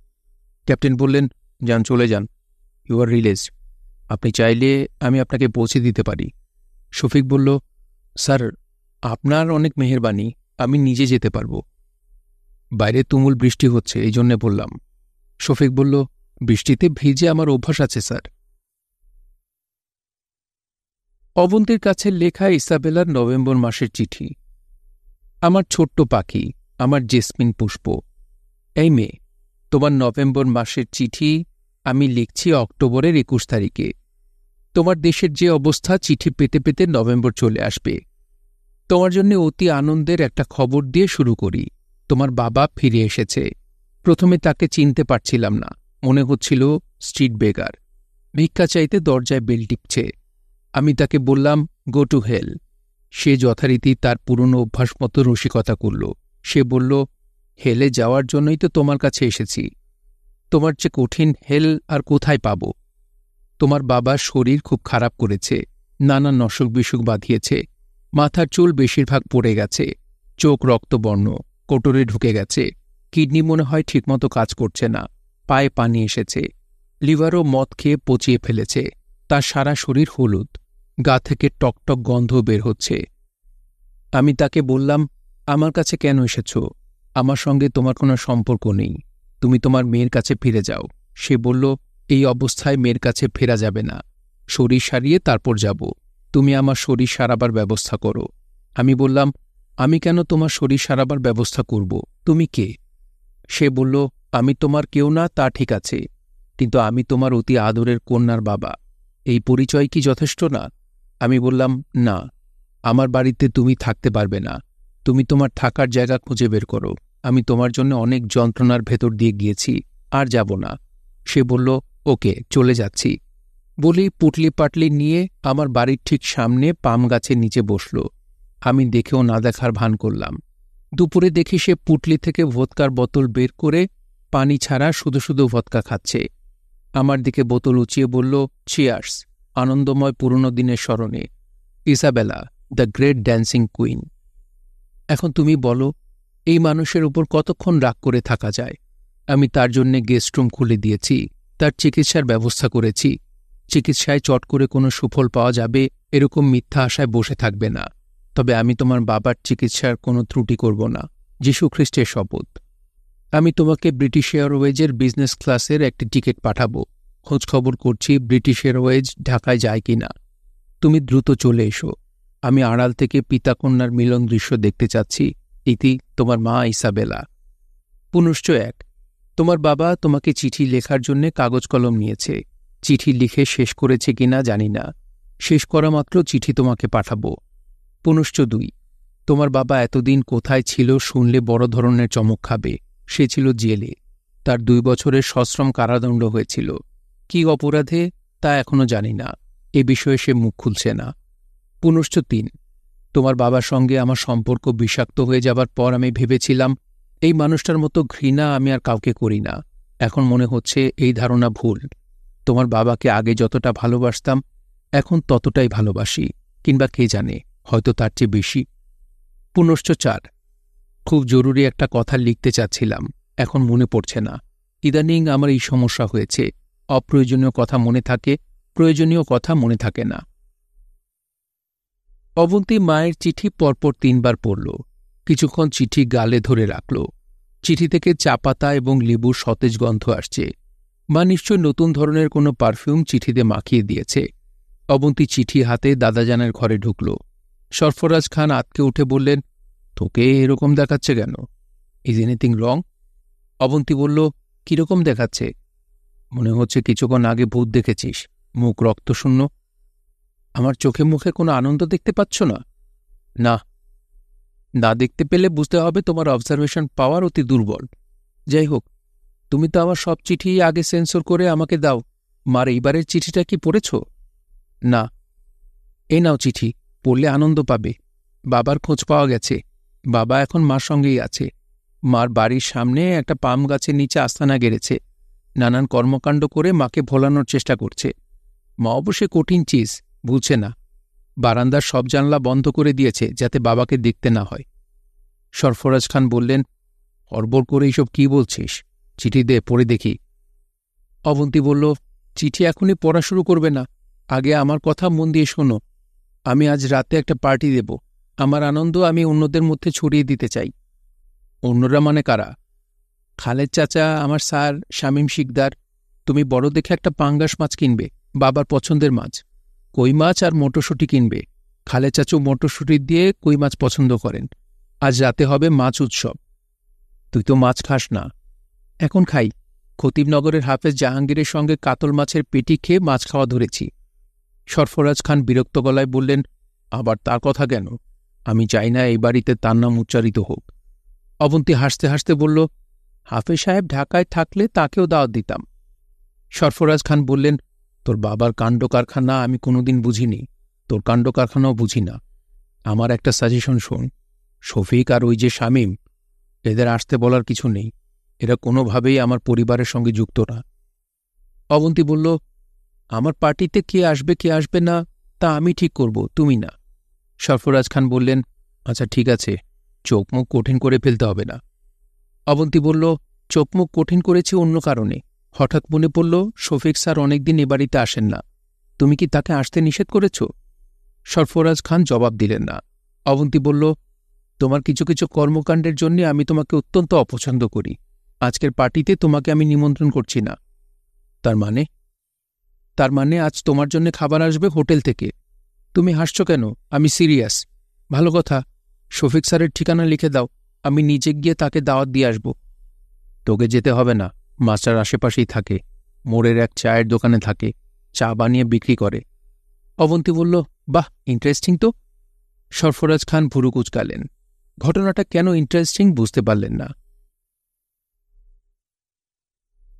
ক্যাপ্টেন বললেন, যান, চলে যান। You are released. আপনি চাইলে আমি আপনাকে পৌঁছে দিতে পারি। শফিক বলল, স্যার, আপনার অনেক মেহেরবানি, আমি নিজে যেতে পারব। বাইরে তুমুল বৃষ্টি হচ্ছে, এই জন্যে বললাম। শফিক বলল, বৃষ্টিতে ভিজে আমার অভ্যাস আছে স্যার। অবন্তীর কাছে লেখা ইসাবেলার নভেম্বর মাসের চিঠি। আমার ছোট্ট পাখি, আমার জেসমিন পুষ্প, এই মেয়ে, তোমার নভেম্বর মাসের চিঠি আমি লিখছি অক্টোবরের 21 তারিখে। তোমার দেশের যে অবস্থা, চিঠি পেতে পেতে নভেম্বর চলে আসবে। তোমার জন্য অতি আনন্দের একটা খবর দিয়ে শুরু করি। তোমার বাবা ফিরে এসেছে। প্রথমে তাকে চিনতে পারছিলাম না, মনে হচ্ছিল স্ট্রিট বেগার। ভিক্ষা চাইতে দরজায় বেল টিপছে। আমি তাকে বললাম, গো টু হেল। সে যথারীতি তার পুরনো অভ্যাস মতো রসিকতা করল। সে বলল, হেলে যাওয়ার জন্যই তো তোমার কাছে এসেছি। তোমার চেয়ে কঠিন হেল আর কোথায় পাব? তোমার বাবার শরীর খুব খারাপ করেছে, নানা নসক বিসুখ বাঁধিয়েছে। মাথার চুল বেশিরভাগ পড়ে গেছে, চোখ রক্তবর্ণ, কোটরে ঢুকে গেছে। কিডনি মনে হয় ঠিকমতো কাজ করছে না, পায়ে পানি এসেছে। লিভারও মদ খেয়ে পচিয়ে ফেলেছে। তার সারা শরীর হলুদ, গা থেকে টকটক গন্ধ বের হচ্ছে। আমি তাকে বললাম, আমার কাছে কেন এসেছ? আমার সঙ্গে তোমার কোনো সম্পর্ক নেই, তুমি তোমার মেয়ের কাছে ফিরে যাও। সে বলল, এই অবস্থায় মেয়ের কাছে ফেরা যাবে না, শরীর সারিয়ে তারপর যাব। তুমি আমার শরীর সারাবার ব্যবস্থা করো। আমি বললাম, আমি কেন তোমার শরীর সারাবার ব্যবস্থা করব? তুমি কে? সে বলল, আমি তোমার কেউ না তা ঠিক আছে, কিন্তু আমি তোমার অতি আদরের কন্যার বাবা। এই পরিচয় কি যথেষ্ট না? আমি বললাম, না, আমার বাড়িতে তুমি থাকতে পারবে না। তুমি তোমার থাকার জায়গা খুঁজে বের করো। আমি তোমার জন্য অনেক যন্ত্রণার ভেতর দিয়ে গিয়েছি, আর যাব না। সে বলল, ওকে, চলে যাচ্ছি। বলি পুটলি পাটলি নিয়ে আমার বাড়ির ঠিক সামনে পাম গাছের নিচে বসল। আমি দেখেও না দেখার ভান করলাম। দুপুরে দেখি সে পুটলি থেকে ভোদকার বোতল বের করে পানি ছাড়া শুধু শুধু ভদকা খাচ্ছে। আমার দিকে বোতল উঁচিয়ে বলল, চিয়ার্স, আনন্দময় পুরনো দিনের স্মরণে। Isabella, the great dancing queen. এখন তুমি বলো, এই মানুষের উপর কতক্ষণ রাগ করে থাকা যায়? আমি তার জন্যে গেস্টরুম খুলে দিয়েছি, তার চিকিৎসার ব্যবস্থা করেছি। চিকিৎসায় চট করে কোনো সুফল পাওয়া যাবে এরকম মিথ্যা আশায় বসে থাকবে না। তবে আমি তোমার বাবার চিকিৎসার কোনো ত্রুটি করব না। যীশুখ্রিস্টের শপথ। আমি তোমাকে ব্রিটিশ এয়ারওয়েজের বিজনেস ক্লাসের একটি টিকিট পাঠাবো। খোঁজখবর করছি ব্রিটিশ এয়ারওয়েজ ঢাকায় যায় কিনা। তুমি দ্রুত চলে এসো। আমি আড়াল থেকে পিতাকন্যার মিলন দৃশ্য দেখতে চাচ্ছি। ইতি তোমার মা ইসাবেলা। পুনশ্চ 1। তোমার বাবা তোমাকে চিঠি লেখার জন্য কাগজ কলম নিয়েছে। চিঠি লিখে শেষ করেছে কিনা জানি না। শেষ করা মাত্র চিঠি তোমাকে পাঠাবো। পুনশ্চ 2। তোমার বাবা এতদিন কোথায় ছিল শুনলে বড় ধরনের চমক খাবে। সে ছিল জেলে। তার 2 বছরের সশ্রম কারাদণ্ড হয়েছিল। কি অপরাধে তা এখনও জানি না। এ বিষয়ে সে মুখ খুলছে না। পুনশ্চ 3। তোমার বাবার সঙ্গে আমার সম্পর্ক বিষাক্ত হয়ে যাবার পর আমি ভেবেছিলাম এই মানুষটার মতো ঘৃণা আমি আর কাউকে করি না। এখন মনে হচ্ছে এই ধারণা ভুল। তোমার বাবাকে আগে যতটা ভালোবাসতাম এখন ততটাই ভালোবাসি, কিংবা কে জানে, হয়তো তার চেয়ে বেশি। পুনশ্চ 4। খুব জরুরি একটা কথা লিখতে চাচ্ছিলাম, এখন মনে পড়ছে না। ইদানিং আমার এই সমস্যা হয়েছে। অপ্রয়োজনীয় কথা মনে থাকে, প্রয়োজনীয় কথা মনে থাকে না। অবন্তী মায়ের চিঠি পরপর 3 বার পড়ল। কিছুক্ষণ চিঠি গালে ধরে রাখল। চিঠি থেকে চা পাতা এবং লেবুর সতেজ গন্ধ আসছে। মা নিশ্চয় নতুন ধরনের কোনো পারফিউম চিঠিতে মাখিয়ে দিয়েছে। অবন্তী চিঠি হাতে দাদাজানের ঘরে ঢুকল। সরফরাজ খান আতকে উঠে বললেন, তোকে এরকম দেখাচ্ছে কেন? Is anything wrong? অবন্তী বলল, কিরকম দেখাচ্ছে? মনে হচ্ছে কিছুক্ষণ আগে ভূত দেখেছিস, মুখ রক্তশূন্য। আমার চোখে মুখে কোনো আনন্দ দেখতে পাচ্ছ না? না। না দেখতে পেলে বুঝতে হবে তোমার অবজারভেশন পাওয়ার অতি দুর্বল। যাই হোক, তুমি তো আমার সব চিঠি আগে সেন্সর করে আমাকে দাও। মার এইবারের চিঠিটা কি পড়েছ? না। এই নাও চিঠি, পড়লে আনন্দ পাবে। বাবার খোঁজ পাওয়া গেছে। বাবা এখন মার সঙ্গেই আছে। মার বাড়ির সামনে একটা পাম গাছের নিচে আস্তানা গেড়েছে। নানান কর্মকাণ্ড করে মাকে ভোলানোর চেষ্টা করছে। মা অবশ্য কঠিন চিজ, বুঝছে না। বারান্দার সব জানলা বন্ধ করে দিয়েছে যাতে বাবাকে দেখতে না হয়। সরফরাজ খান বললেন, হড়বড় করে এইসব কি বলছিস? চিঠি দে, পড়ে দেখি। অবন্তী বলল, চিঠি এখনই পড়া শুরু করবে না। আগে আমার কথা মন দিয়ে শোনো। আমি আজ রাতে একটা পার্টি দেব। আমার আনন্দ আমি অন্যদের মধ্যে ছড়িয়ে দিতে চাই। অন্যরা মানে কারা? খালেদ চাচা, আমার স্যার শামীম শিকদার। তুমি বড় দেখে একটা পাঙ্গাস মাছ কিনবে, বাবার পছন্দের মাছ। কই মাছ আর মটরশুঁটি কিনবে। খালেদ চাচু মটরশুঁটি দিয়ে কই মাছ পছন্দ করেন। আজ রাতে হবে মাছ উৎসব। তুই তো মাছ খাস না। এখন খাই। খতিবনগরের হাফেজ জাহাঙ্গীরের সঙ্গে কাতল মাছের পেটি খেয়ে মাছ খাওয়া ধরেছি। সরফরাজ খান বিরক্ত গলায় বললেন, আবার তার কথা কেন? আমি চাই না এই বাড়িতে তার নাম উচ্চারিত হোক। অবন্তী হাসতে হাসতে বলল, হাফেজ সাহেব ঢাকায় থাকলে তাকেও দাওয়াত দিতাম। সরফরাজ খান বললেন, তোর বাবার কাণ্ড কারখানা আমি কোনোদিন বুঝিনি, তোর কাণ্ড কারখানাও বুঝি না। আমার একটা সাজেশন শোন। শফিক আর ওই যে শামীম, এদের আসতে বলার কিছু নেই। এরা কোনোভাবেই আমার পরিবারের সঙ্গে যুক্ত না। অবন্তী বলল, আমার পার্টিতে কে আসবে না তা আমি ঠিক করব, তুমি না। সরফরাজ খান বললেন, আচ্ছা ঠিক আছে, চোখ মুখ কঠিন করে ফেলতে হবে না। অবন্তী বলল, চোখ মুখ কঠিন করেছি অন্য কারণে। হঠাৎ মনে পড়ল শফিক স্যার অনেকদিন এ বাড়িতে আসেন না। তুমি কি তাকে আসতে নিষেধ করেছ? সরফরাজ খান জবাব দিলেন না। অবন্তী বলল, তোমার কিছু কিছু কর্মকাণ্ডের জন্য আমি তোমাকে অত্যন্ত অপছন্দ করি। আজকের পার্টিতে তোমাকে আমি নিমন্ত্রণ করছি না। তার মানে আজ তোমার জন্য খাবার আসবে হোটেল থেকে। তুমি হাসছ কেন? আমি সিরিয়াস। ভালো কথা, শফিক স্যারের ঠিকানা লিখে দাও। আমি নিজে গিয়ে তাকে দাওয়াত দিয়ে আসব। তোকে যেতে হবে না, মাস্টার আশেপাশেই থাকে। মোড়ের এক চায়ের দোকানে থাকে, চা বানিয়ে বিক্রি করে। অবন্তী বলল, বাহ, ইন্টারেস্টিং তো। সরফরাজ খান ভুরু কুচকালেন। ঘটনাটা কেন ইন্টারেস্টিং বুঝতে পারলেন না।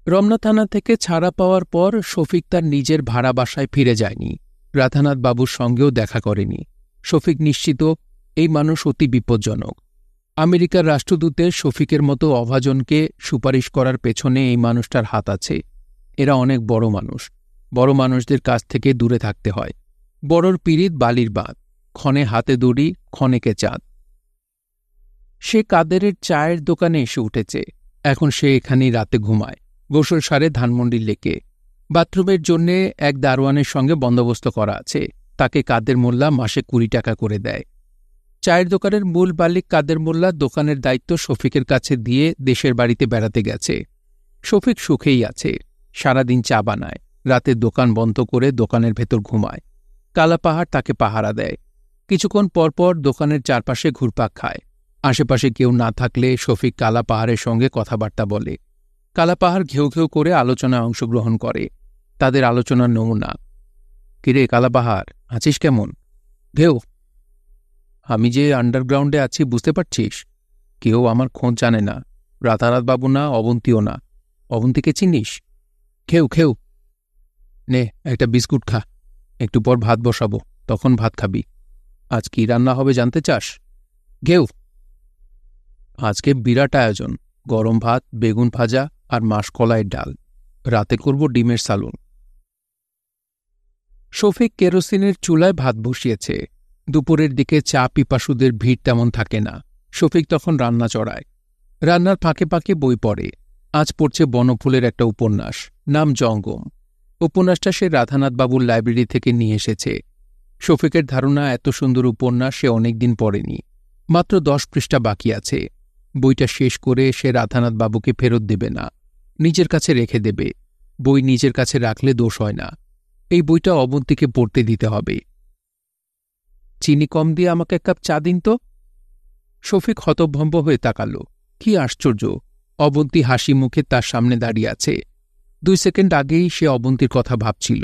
রমনা থানা থেকে ছাড়া পাওয়ার পর শফিক তার নিজের ভাড়া বাসায় ফিরে যায়নি। রাধানাথ বাবুর সঙ্গেও দেখা করেনি। শফিক নিশ্চিত এই মানুষ অতি বিপজ্জনক। আমেরিকার রাষ্ট্রদূতের শফিকের মতো অভাজনকে সুপারিশ করার পেছনে এই মানুষটার হাত আছে। এরা অনেক বড় মানুষ। বড় মানুষদের কাছ থেকে দূরে থাকতে হয়। বড়র পীড়িত বালির বাঁধ, ক্ষণে হাতে দড়ি, ক্ষণেকে চাঁদ। সে কাদেরের চায়ের দোকানে এসে উঠেছে। এখন সে এখানেই রাতে ঘুমায়, গোসল সারে ধানমন্ডির লেকে। বাথরুমের জন্যে এক দারোয়ানের সঙ্গে বন্দোবস্ত করা আছে। তাকে কাদের মোল্লা মাসে 20 টাকা করে দেয়। চায়ের দোকানের মূল মালিক কাদের মোল্লা দোকানের দায়িত্ব শফিকের কাছে দিয়ে দেশের বাড়িতে বেড়াতে গেছে। শফিক সুখেই আছে। সারাদিন চা বানায়, রাতে দোকান বন্ধ করে দোকানের ভেতর ঘুমায়। কালাপাহাড় তাকে পাহারা দেয়। কিছুক্ষণ পরপর দোকানের চারপাশে ঘুরপাক খায়। আশেপাশে কেউ না থাকলে শফিক কালাপাহাড়ের সঙ্গে কথাবার্তা বলে। কালাপাহাড় ঘেউ ঘেউ করে আলোচনায় অংশগ্রহণ করে। তাদের আলোচনার নমুনা, কিরে কালাপাহাড়, আছিস কেমন? ঘেউ, আমি যে আন্ডারগ্রাউন্ডে আছি বুঝতে পারছিস? কেউ আমার খোঁজ জানে না। রাতারাতবাবু না, অবন্তীও না। অবন্তীকে চিনিস? খেউ খেউ, নে একটা বিস্কুট খা, একটু পর ভাত বসাবো, তখন ভাত খাবি। আজ কি রান্না হবে জানতে চাস? ঘেউ, আজকে বিরাট আয়োজন। গরম ভাত, বেগুন ভাজা আর মাসকলাইয়ের ডাল। রাতে করব ডিমের সালুন। শফিক কেরোসিনের চুলায় ভাত বসিয়েছে। দুপুরের দিকে চা পিপাসুদের ভিড় তেমন থাকে না। শফিক তখন রান্না চড়ায়। রান্নার ফাঁকে ফাঁকে বই পড়ে। আজ পড়ছে বনফুলের একটা উপন্যাস, নাম জঙ্গম। উপন্যাসটা সে রাধানাথবাবুর লাইব্রেরি থেকে নিয়ে এসেছে। শফিকের ধারণা এত সুন্দর উপন্যাস সে অনেকদিন পড়েনি। মাত্র 10 পৃষ্ঠা বাকি আছে। বইটা শেষ করে সে রাধানাথবাবুকে ফেরত দেবে না, নিজের কাছে রেখে দেবে। বই নিজের কাছে রাখলে দোষ হয় না। এই বইটা অবন্তীকে পড়তে দিতে হবে। চিনি কম দিয়ে আমাকে এক কাপ চা দিন তো। শফিক হতভম্ব হয়ে তাকাল। কি আশ্চর্য, অবন্তী হাসি মুখে তার সামনে দাঁড়িয়ে আছে। 2 সেকেন্ড আগেই সে অবন্তীর কথা ভাবছিল।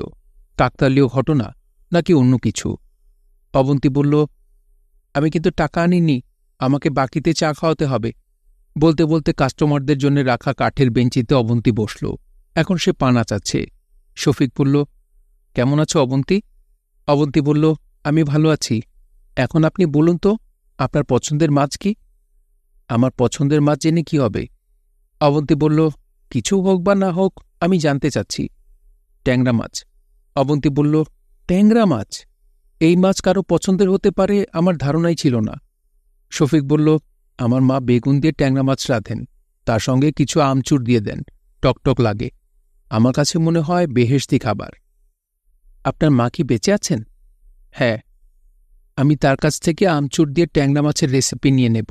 কাকতালীয় ঘটনা নাকি অন্য কিছু? অবন্তী বলল, আমি কিন্তু টাকা আনিনি, আমাকে বাকিতে চা খাওয়াতে হবে। বলতে বলতে কাস্টমারদের জন্য রাখা কাঠের বেঞ্চিতে অবন্তী বসল। এখন সে পানা চাচ্ছে। শফিক বলল, কেমন আছো অবন্তী? অবন্তী বলল, আমি ভালো আছি। এখন আপনি বলুন তো, আপনার পছন্দের মাছ কি? আমার পছন্দের মাছ জেনে কি হবে? অবন্তী বলল, কিছু হোক বা না হোক, আমি জানতে চাচ্ছি। ট্যাংরা মাছ। অবন্তী বলল, ট্যাংরা মাছ? এই মাছ কারো পছন্দের হতে পারে আমার ধারণাই ছিল না। শফিক বলল, আমার মা বেগুন দিয়ে ট্যাংরা মাছ রাঁধেন, তার সঙ্গে কিছু আমচুর দিয়ে দেন, টকটক লাগে। আমার কাছে মনে হয় বেহেশতি খাবার। আপনার মা কি বেঁচে আছেন? হ্যাঁ। আমি তার কাছ থেকে আমচুর দিয়ে ট্যাংরা মাছের রেসিপি নিয়ে নেব।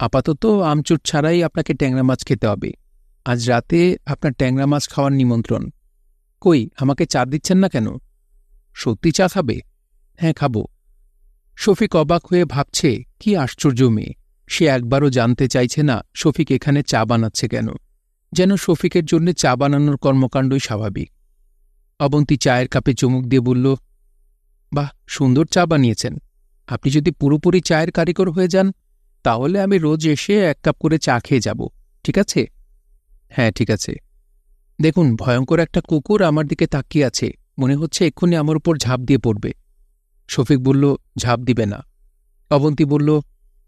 আপাতত আমচুর ছাড়াই আপনাকে ট্যাংরা মাছ খেতে হবে। আজ রাতে আপনার ট্যাংরা মাছ খাওয়ার নিমন্ত্রণ। কই, আমাকে চা দিচ্ছেন না কেন? সত্যি চা খাবে? হ্যাঁ, খাব। শফিক অবাক হয়ে ভাবছে, কি আশ্চর্য মেয়ে। সে একবারও জানতে চাইছে না শফিক এখানে চা বানাচ্ছে কেন। যেন শফিকের জন্য চা বানানোর কর্মকাণ্ডই স্বাভাবিক। অবন্তী চায়ের কাপে চুমুক দিয়ে বলল, বাহ, সুন্দর চা বানিয়েছেন। আপনি যদি পুরোপুরি চায়ের কারিগর হয়ে যান, তাহলে আমি রোজ এসে 1 কাপ করে চা খেয়ে যাব, ঠিক আছে? হ্যাঁ, ঠিক আছে। দেখুন, ভয়ঙ্কর একটা কুকুর আমার দিকে তাকিয়ে আছে। মনে হচ্ছে এক্ষুনি আমার উপর ঝাঁপ দিয়ে পড়বে। শফিক বলল, ঝাঁপ দিবে না। অবন্তী বলল,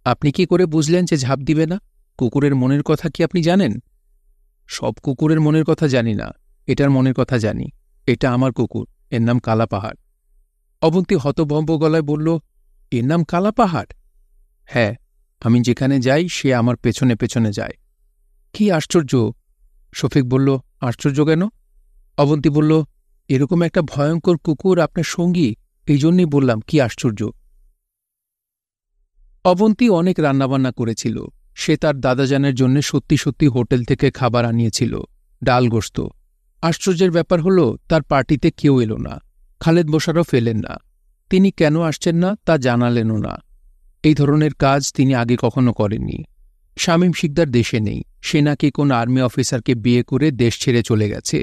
আপনি কি করে বুঝলেন যে ঝাঁপ দিবে না? কুকুরের মনের কথা কি আপনি জানেন? সব কুকুরের মনের কথা জানি না, এটার মনের কথা জানি। এটা আমার কুকুর, এর নাম কালাপাহাড়। অবন্তী হতভম্ব গলায় বলল, এর নাম কালাপাহাড়? হ্যাঁ, আমি যেখানে যাই সে আমার পেছনে পেছনে যায়। কি আশ্চর্য! শফিক বলল, আশ্চর্য কেন? অবন্তী বলল, এরকম একটা ভয়ঙ্কর কুকুর আপনার সঙ্গী, এই জন্যই বললাম কি আশ্চর্য। অবন্তী অনেক রান্নাবান্না করেছিল। সে তার দাদাজানের জন্য সত্যি সত্যি হোটেল থেকে খাবার আনিয়েছিল, ডাল গোস্ত। আশ্চর্যের ব্যাপার হল, তার পার্টিতে কেউ এলো না। খালেদ মোশাররফ এলেন না। তিনি কেন আসছেন না তা জানালেনও না। এই ধরনের কাজ তিনি আগে কখনো করেননি। শামীম শিকদার দেশে নেই। সে নাকি কোন আর্মি অফিসারকে বিয়ে করে দেশ ছেড়ে চলে গেছে।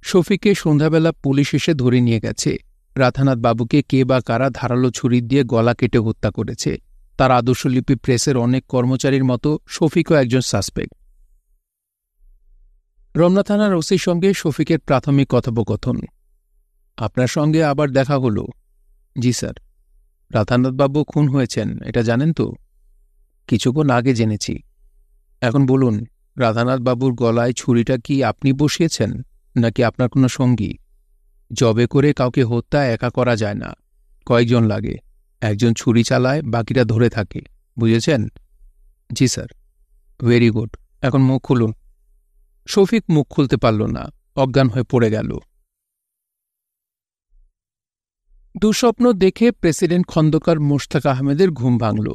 শফিককে সন্ধ্যাবেলা পুলিশ এসে ধরে নিয়ে গেছে। রাধানাথ বাবুকে কে বা কারা ধারালো ছুরি দিয়ে গলা কেটে হত্যা করেছে। তার আদর্শলিপি প্রেসের অনেক কর্মচারীর মতো শফিকও একজন সাসপেক্ট। রমনা থানার ওসির সঙ্গে শফিকের প্রাথমিক কথোপকথন। আপনার সঙ্গে আবার দেখা হলো। জি স্যার। রাধানাথবাবু খুন হয়েছেন, এটা জানেন তো? কিছুক্ষণ আগে জেনেছি। এখন বলুন, রাধানাথবাবুর গলায় ছুরিটা কি আপনি বসিয়েছেন নাকি আপনার কোনো সঙ্গী? জবে করে কাউকে হত্যা একা করা যায় না, কয়েকজন লাগে। একজন ছুরি চালায়, বাকিরা ধরে থাকে, বুঝেছেন? জি স্যার। ভেরি গুড, এখন মুখ খুলুন। শফিক মুখ খুলতে পারল না, অজ্ঞান হয়ে পড়ে গেল। দুঃস্বপ্ন দেখে প্রেসিডেন্ট খন্দকার মোশতাক আহমেদের ঘুম ভাঙল।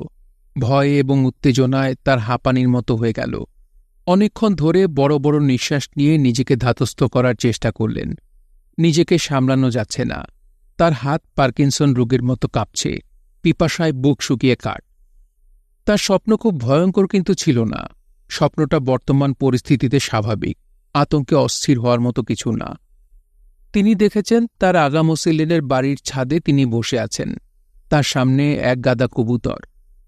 ভয়ে এবং উত্তেজনায় তার হাঁপানির মতো হয়ে গেল। অনেকক্ষণ ধরে বড় বড় নিঃশ্বাস নিয়ে নিজেকে ধাতস্থ করার চেষ্টা করলেন। নিজেকে সামলানো যাচ্ছে না। তার হাত পার্কিনসন রোগের মতো কাঁপছে, পিপাসায় বুক শুকিয়ে কাট। তার স্বপ্ন খুব ভয়ঙ্কর কিন্তু ছিল না। স্বপ্নটা বর্তমান পরিস্থিতিতে স্বাভাবিক, আতঙ্কে অস্থির হওয়ার মতো কিছু না। তিনি দেখেছেন তার আগামসিলিনের বাড়ির ছাদে তিনি বসে আছেন। তার সামনে এক গাদা কবুতর।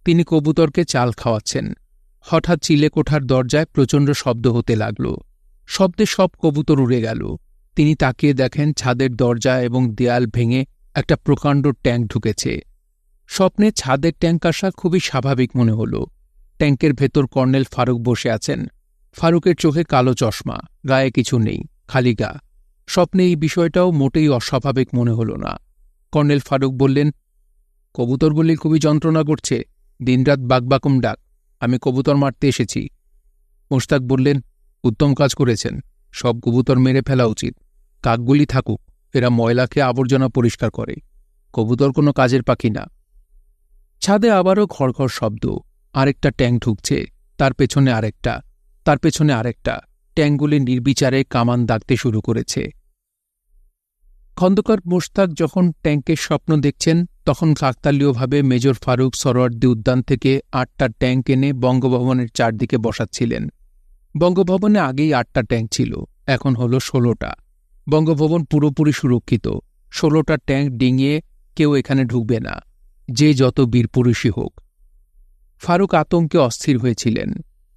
তিনি কবুতরকে চাল খাওয়াচ্ছেন। হঠাৎ চিলেকোঠার দরজায় প্রচণ্ড শব্দ হতে লাগল। শব্দে সব কবুতর উড়ে গেল। তিনি তাকিয়ে দেখেন ছাদের দরজা এবং দেয়াল ভেঙে একটা প্রকাণ্ড ট্যাঙ্ক ঢুকেছে। স্বপ্নে ছাদের ট্যাঙ্ক আসা খুবই স্বাভাবিক মনে হল। ট্যাঙ্কের ভেতর কর্নেল ফারুক বসে আছেন। ফারুকের চোখে কালো চশমা, গায়ে কিছু নেই, খালি গা। স্বপ্নে এই বিষয়টাও মোটেই অস্বাভাবিক মনে হল না। কর্নেল ফারুক বললেন, কবুতরগুলি খুবই যন্ত্রণা করছে, দিনরাত বাকবাকুম ডাক, আমি কবুতর মারতে এসেছি। মোশতাক বললেন, উত্তম কাজ করেছেন, সব কবুতর মেরে ফেলা উচিত। কাকগুলি থাকুক, এরা ময়লাকে আবর্জনা পরিষ্কার করে। কবুতর কোনো কাজের পাখি না। ছাদে আবারও খড়খড় শব্দ। আরেকটা ট্যাঙ্ক ঢুকছে, তার পেছনে আরেকটা, তার পেছনে আরেকটা। ট্যাঙ্কগুলি নির্বিচারে কামান দাগতে শুরু করেছে। খন্দকার মোশতাক যখন ট্যাঙ্কের স্বপ্ন দেখছেন, তখন কাকতালীয়ভাবে মেজর ফারুক সরোয়ার্দী উদ্যান থেকে ৮টা ট্যাঙ্ক এনে বঙ্গভবনের চারদিকে বসাচ্ছিলেন। বঙ্গভবনে আগেই ৮টা ট্যাঙ্ক ছিল, এখন হল ১৬টা। বঙ্গভবন পুরোপুরি সুরক্ষিত। ১৬টা ট্যাঙ্ক ডিঙিয়ে কেউ এখানে ঢুকবে না, যে যত বীরপুরুষই হোক। ফারুক আতঙ্কে অস্থির হয়েছিলেন,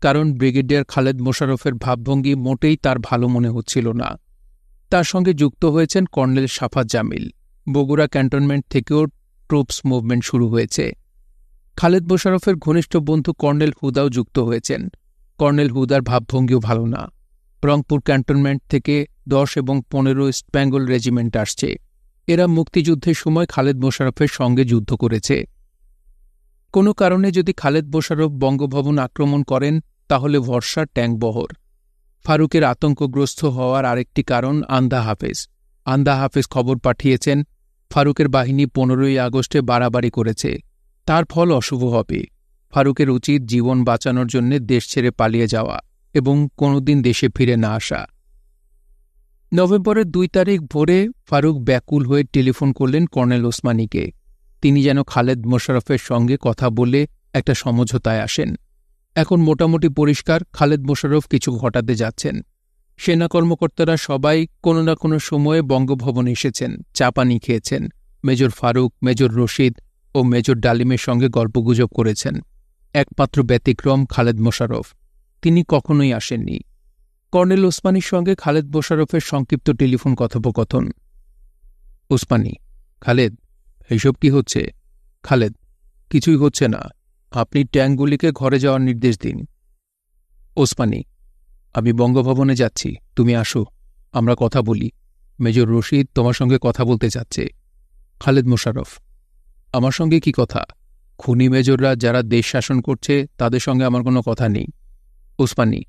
কারণ ব্রিগেডিয়ার খালেদ মোশাররফের ভাবভঙ্গি মোটেই তার ভালো মনে হচ্ছিল না। তার সঙ্গে যুক্ত হয়েছেন কর্নেল সাফাত জামিল। বগুড়া ক্যান্টনমেন্ট থেকেও ট্রুপস মুভমেন্ট শুরু হয়েছে। খালেদ মোশাররফের ঘনিষ্ঠ বন্ধু কর্নেল হুদাও যুক্ত হয়েছেন। কর্নেল হুদার ভাবভঙ্গিও ভালো না। রংপুর ক্যান্টনমেন্ট থেকে ১০ এবং ১৫ ইস্ট বেঙ্গল রেজিমেন্ট আসছে। এরা মুক্তিযুদ্ধের সময় খালেদ মোশাররফের সঙ্গে যুদ্ধ করেছে। কোনো কারণে যদি খালেদ মোশাররফ বঙ্গভবন আক্রমণ করেন, তাহলে ভরসা ট্যাঙ্কবহর। ফারুকের আতঙ্কগ্রস্ত হওয়ার আরেকটি কারণ আন্দা হাফেজ। আন্দা হাফেজ খবর পাঠিয়েছেন, ফারুকের বাহিনী ১৫ই আগস্টে বাড়াবাড়ি করেছে, তার ফল অশুভ হবে। ফারুকের উচিত জীবন বাঁচানোর জন্য দেশ ছেড়ে পালিয়ে যাওয়া এবং কোনোদিন দেশে ফিরে না আসা। নভেম্বরের ২ তারিখ ভোরে ফারুক ব্যাকুল হয়ে টেলিফোন করলেন কর্নেল ওসমানীকে। তিনি যেন খালেদ মোশাররফের সঙ্গে কথা বলে একটা সমঝোতায় আসেন। এখন মোটামুটি পরিষ্কার, খালেদ মোশাররফ কিছু ঘটাতে যাচ্ছেন। সেনা কর্মকর্তারা সবাই কোনো না কোনো সময়ে বঙ্গভবনে এসেছেন, চা পানি খেয়েছেন। মেজর ফারুক, মেজর রশিদ ও মেজর ডালিমের সঙ্গে গল্পগুজব করেছেন। একমাত্র ব্যতিক্রম খালেদ মোশাররফ, তিনি কখনোই আসেননি। কর্নেল ওসমানীর সঙ্গে খালেদ মোশাররফের সংক্ষিপ্ত টেলিফোন কথোপকথন। ওসমানী, খালেদ, এইসব কি হচ্ছে? খালেদ, কিছুই হচ্ছে না, আপনি ট্যাঙ্কগুলিকে ঘরে যাওয়ার নির্দেশ দিন। ওসমানী, আমি বঙ্গভবনে যাচ্ছি, তুমি আসো, আমরা কথা বলি। মেজর রশিদ তোমার সঙ্গে কথা বলতে চাচ্ছে। খালেদ মোশাররফ, আমার সঙ্গে কি কথা? খুনি মেজররা যারা দেশ শাসন করছে তাদের সঙ্গে আমার কোনো কথা নেই। ওসমানী,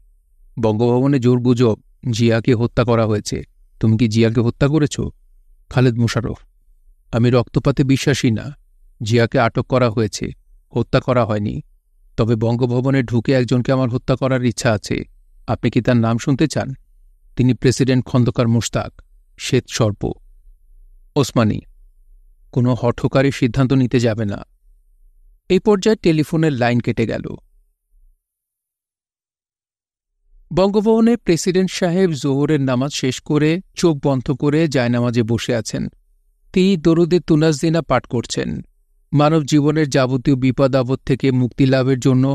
বঙ্গভবনে জোর গুজব জিয়াকে হত্যা করা হয়েছে, তুমি কি জিয়াকে হত্যা করেছ? খালেদ মোশাররফ, আমি রক্তপাতে বিশ্বাসী না। জিয়াকে আটক করা হয়েছে, হত্যা করা হয়নি। তবে বঙ্গভবনে ঢুকে একজনকে আমার হত্যা করার ইচ্ছা আছে। আপনি কি তার নাম শুনতে চান? তিনি প্রেসিডেন্ট খন্দকার মোশতাক, শ্বেত সর্প। ওসমানী, কোনো হঠকারী সিদ্ধান্ত নিতে যাবে না। এই পর্যায়ে টেলিফোনের লাইন কেটে গেল। বঙ্গভবনে প্রেসিডেন্ট সাহেব জোহরের নামাজ শেষ করে চোখ বন্ধ করে জায়নামাজে বসে আছেন। তিনি দরুদে তুনাজদিনা পাঠ করছেন। মানব জীবনের যাবতীয় বিপদ আপদ থেকে মুক্তি লাভের জন্য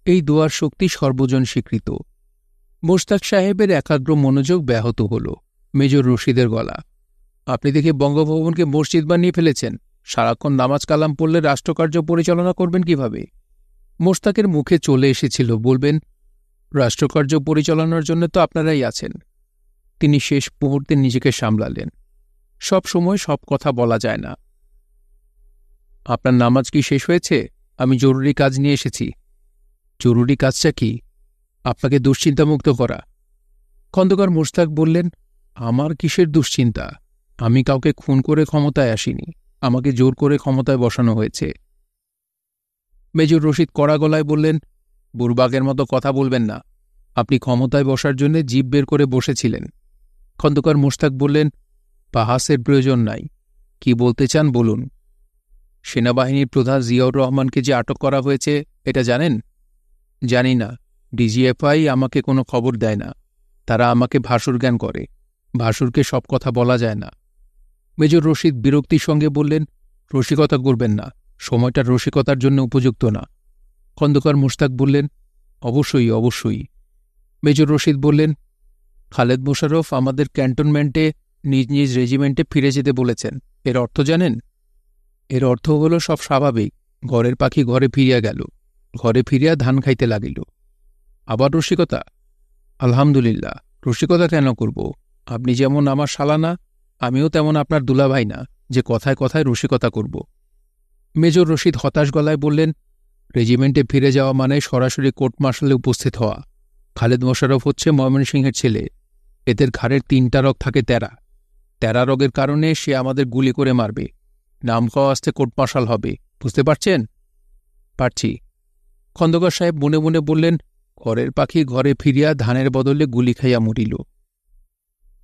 এই দোয়ার শক্তি সর্বজন স্বীকৃত। মোশতাক সাহেবের একাগ্র মনোযোগ ব্যাহত হল। মেজর রশিদের গলা, আপনি দেখে বঙ্গভবনকে মসজিদ বানিয়ে ফেলেছেন। সারাক্ষণ নামাজ কালাম পড়লে রাষ্ট্রকার্য পরিচালনা করবেন কিভাবে? মোশতাকের মুখে চলে এসেছিল, বলবেন, রাষ্ট্রকার্য পরিচালনার জন্য তো আপনারাই আছেন। তিনি শেষ মুহূর্তে নিজেকে সামলালেন। সব সময় সব কথা বলা যায় না। আপনার নামাজ কি শেষ হয়েছে? আমি জরুরি কাজ নিয়ে এসেছি। জরুরি কাজটা কি? আপনাকে দুশ্চিন্তামুক্ত করা। খন্দকার মোশতাক বললেন, আমার কিসের দুশ্চিন্তা? আমি কাউকে খুন করে ক্ষমতায় আসিনি, আমাকে জোর করে ক্ষমতায় বসানো হয়েছে। মেজর রশিদ কড়া গলায় বললেন, বুড়বাগের মতো কথা বলবেন না। আপনি ক্ষমতায় বসার জন্য জিভ বের করে বসেছিলেন। খন্দকার মোশতাক বললেন, বাহাসের প্রয়োজন নাই। কি বলতে চান বলুন। সেনাবাহিনীর প্রধান জিয়াউর রহমানকে যে আটক করা হয়েছে এটা জানেন? জানি না। ডিজিএফআই আমাকে কোনো খবর দেয় না। তারা আমাকে ভাশুর জ্ঞান করে। ভাশুরকে সব কথা বলা যায় না। মেজর রশিদ বিরক্তির সঙ্গে বললেন, রসিকতা করবেন না। সময়টা রসিকতার জন্য উপযুক্ত না। খন্দকার মোশতাক বললেন, অবশ্যই অবশ্যই। মেজর রশিদ বললেন, খালেদ মোশাররফ আমাদের ক্যান্টনমেন্টে নিজ নিজ রেজিমেন্টে ফিরে যেতে বলেছেন। এর অর্থ জানেন? এর অর্থ হল সব স্বাভাবিক। ঘরের পাখি ঘরে ফিরিয়া গেল। ঘরে ফিরিয়া ধান খাইতে লাগিল। আবার রসিকতা? আলহামদুলিল্লাহ, রসিকতা কেন করব? আপনি যেমন আমার শালা না, আমিও তেমন আপনার দুলাভাই না যে কথায় কথায় রসিকতা করব। মেজর রশিদ হতাশ গলায় বললেন, রেজিমেন্টে ফিরে যাওয়া মানে সরাসরি কোর্ট মার্শালে উপস্থিত হওয়া। খালেদ মোশাররফ হচ্ছে ময়মনসিংহের ছেলে। এদের ঘাড়ের 3টা রগ থাকে 13 রগের কারণে সে আমাদের গুলি করে মারবে। নাম খাওয়া আসতে কোর্ট মার্শাল হবে। বুঝতে পারছেন? পারছি। খন্দকার সাহেব মনে মনে বললেন, ঘরের পাখি ঘরে ফিরিয়া ধানের বদলে গুলি খাইয়া মরিল।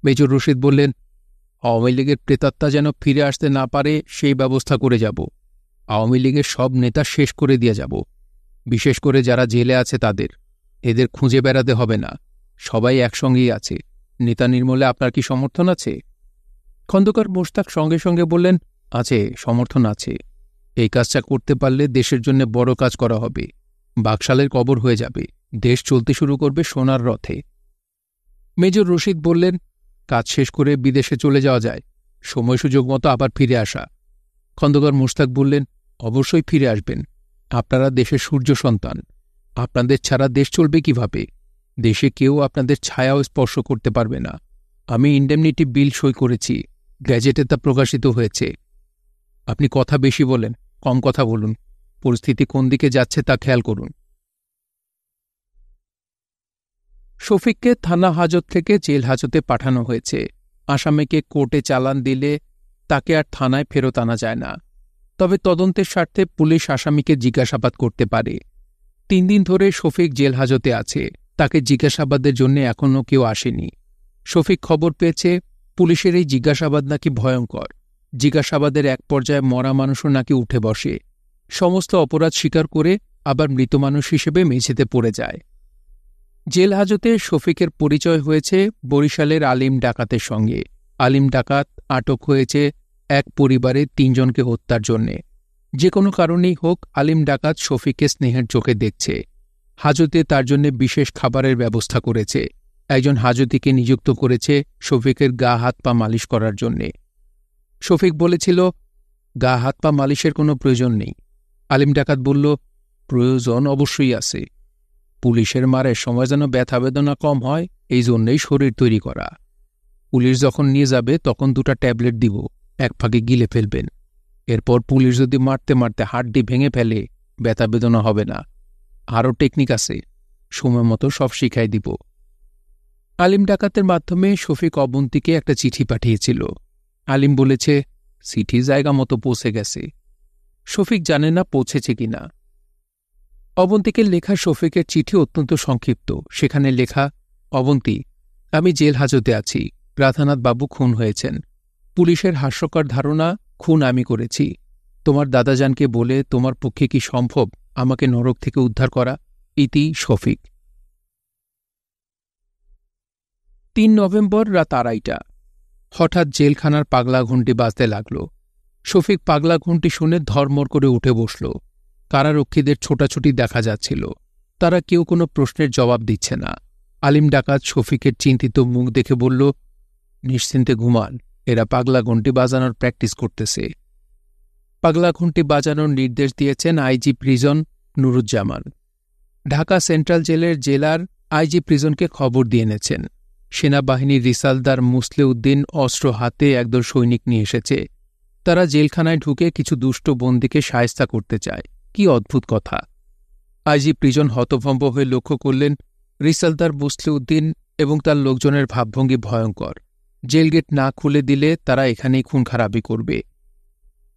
মেজর রশিদ বললেন, আওয়ামী লীগের প্রেতাত্মা যেন ফিরে আসতে না পারে সেই ব্যবস্থা করে যাব। আওয়ামী লীগের সব নেতা শেষ করে দিয়ে যাব, বিশেষ করে যারা জেলে আছে তাদের। এদের খুঁজে বেড়াতে হবে না, সবাই একসঙ্গেই আছে। নেতা নির্মূলে আপনার কি সমর্থন আছে? খন্দকার মোশতাক সঙ্গে সঙ্গে বললেন, আছে, সমর্থন আছে। এই কাজটা করতে পারলে দেশের জন্য বড় কাজ করা হবে। বাকশালের কবর হয়ে যাবে। দেশ চলতে শুরু করবে সোনার রথে। মেজর রশিদ বললেন, কাজ শেষ করে বিদেশে চলে যাওয়া যায়, সময় সুযোগ মতো আবার ফিরে আসা। খন্দকার মোশতাক বললেন, অবশ্যই ফিরে আসবেন। আপনারা দেশের সূর্য সন্তান। আপনাদের ছাড়া দেশ চলবে কিভাবে? দেশে কেউ আপনাদের ছায়াও স্পর্শ করতে পারবে না। আমি ইন্ডেমনিটি বিল সই করেছি, গ্যাজেটে তা প্রকাশিত হয়েছে। আপনি কথা বেশি বলেন, কম কথা বলুন। পরিস্থিতি কোন দিকে যাচ্ছে তা খেয়াল করুন। শফিককে থানা হাজত থেকে জেল হাজতে পাঠানো হয়েছে। আসামিকে কোর্টে চালান দিলে তাকে আর থানায় ফেরত আনা যায় না। তবে তদন্তের স্বার্থে পুলিশ আসামিকে জিজ্ঞাসাবাদ করতে পারে। 3 দিন ধরে শফিক জেল হাজতে আছে। তাকে জিজ্ঞাসাবাদের জন্য এখনও কেউ আসেনি। শফিক খবর পেয়েছে পুলিশের এই জিজ্ঞাসাবাদ নাকি ভয়ঙ্কর। জিজ্ঞাসাবাদের এক পর্যায়ে মরা মানুষও নাকি উঠে বসে, সমস্ত অপরাধ স্বীকার করে আবার মৃত মানুষ হিসেবে মেঝেতে পড়ে যায়। জেল হাজতে শফিকের পরিচয় হয়েছে বরিশালের আলিম ডাকাতের সঙ্গে। আলিম ডাকাত আটক হয়েছে এক পরিবারের 3 জনকে হত্যার জন্যে। যে কোনো কারণেই হোক আলিম ডাকাত শফিককে স্নেহের চোখে দেখছে। হাজতে তার জন্য বিশেষ খাবারের ব্যবস্থা করেছে। একজন হাজতিকে নিযুক্ত করেছে শফিকের গা হাত পা মালিশ করার জন্যে। শফিক বলেছিল, গা হাত পা মালিশের কোনো প্রয়োজন নেই। আলিম ডাকাত বলল, প্রয়োজন অবশ্যই আছে। পুলিশের মারের সময় যেন ব্যথা বেদনা কম হয়, এই জন্যেই শরীর তৈরি করা। পুলিশ যখন নিয়ে যাবে তখন 2টা ট্যাবলেট দিব, এক ফাঁকে গিলে ফেলবেন। এরপর পুলিশ যদি মারতে মারতে হাড্ডি ভেঙে ফেলে ব্যথা বেদনা হবে না। আরও টেকনিক আছে, সময় মতো সব শিখাই দিব। আলিম ডাকাতের মাধ্যমে শফিক অবন্তীকে একটা চিঠি পাঠিয়েছিল। আলিম বলেছে, চিঠি জায়গা মতো পৌঁছে গেছে। শফিক জানে না পৌঁছেছে কিনা। অবন্তীকে লেখা শফিকের চিঠি অত্যন্ত সংক্ষিপ্ত। সেখানে লেখা, অবন্তী, আমি জেল হাজতে আছি। রাধানাথ বাবু খুন হয়েছেন। পুলিশের হাস্যকর ধারণা খুন আমি করেছি। তোমার দাদাজানকে বলে তোমার পক্ষে কি সম্ভব আমাকে নরক থেকে উদ্ধার করা? ইতি শফিক। 3 নভেম্বর রাত 2:30। হঠাৎ জেলখানার পাগলা ঘণ্টি বাজতে লাগল। শফিক পাগলা ঘণ্টি শুনে ধর্মর করে উঠে বসল। কারারক্ষীদের ছোটাছুটি দেখা যাচ্ছিল। তারা কেউ কোনো প্রশ্নের জবাব দিচ্ছে না। আলিম ডাকাত শফিকের চিন্তিত মুখ দেখে বলল, নিশ্চিন্তে ঘুমান, এরা পাগলা ঘণ্টি বাজানোর প্র্যাকটিস করতেছে। পাগলা ঘণ্টি বাজানোর নির্দেশ দিয়েছেন IG prison Nuruzzaman. Dhaka central জেলের জেলার আইজি প্রিজনকে খবর দিয়ে এনেছেন। সেনাবাহিনীর রিসালদার মুসলে উদ্দিন অস্ত্র হাতে একদল সৈনিক নিয়ে এসেছে। তারা জেলখানায় ঢুকে কিছু দুষ্ট বন্দীকে শায়েস্তা করতে চায়। কি অদ্ভুত কথা! আইজি প্রিজন হতভম্ব হয়ে লক্ষ্য করলেন রিসালদার মুসলে উদ্দিন এবং তার লোকজনের ভাবভঙ্গি ভয়ঙ্কর। জেলগেট না খুলে দিলে তারা এখানেই খুন খারাপি করবে।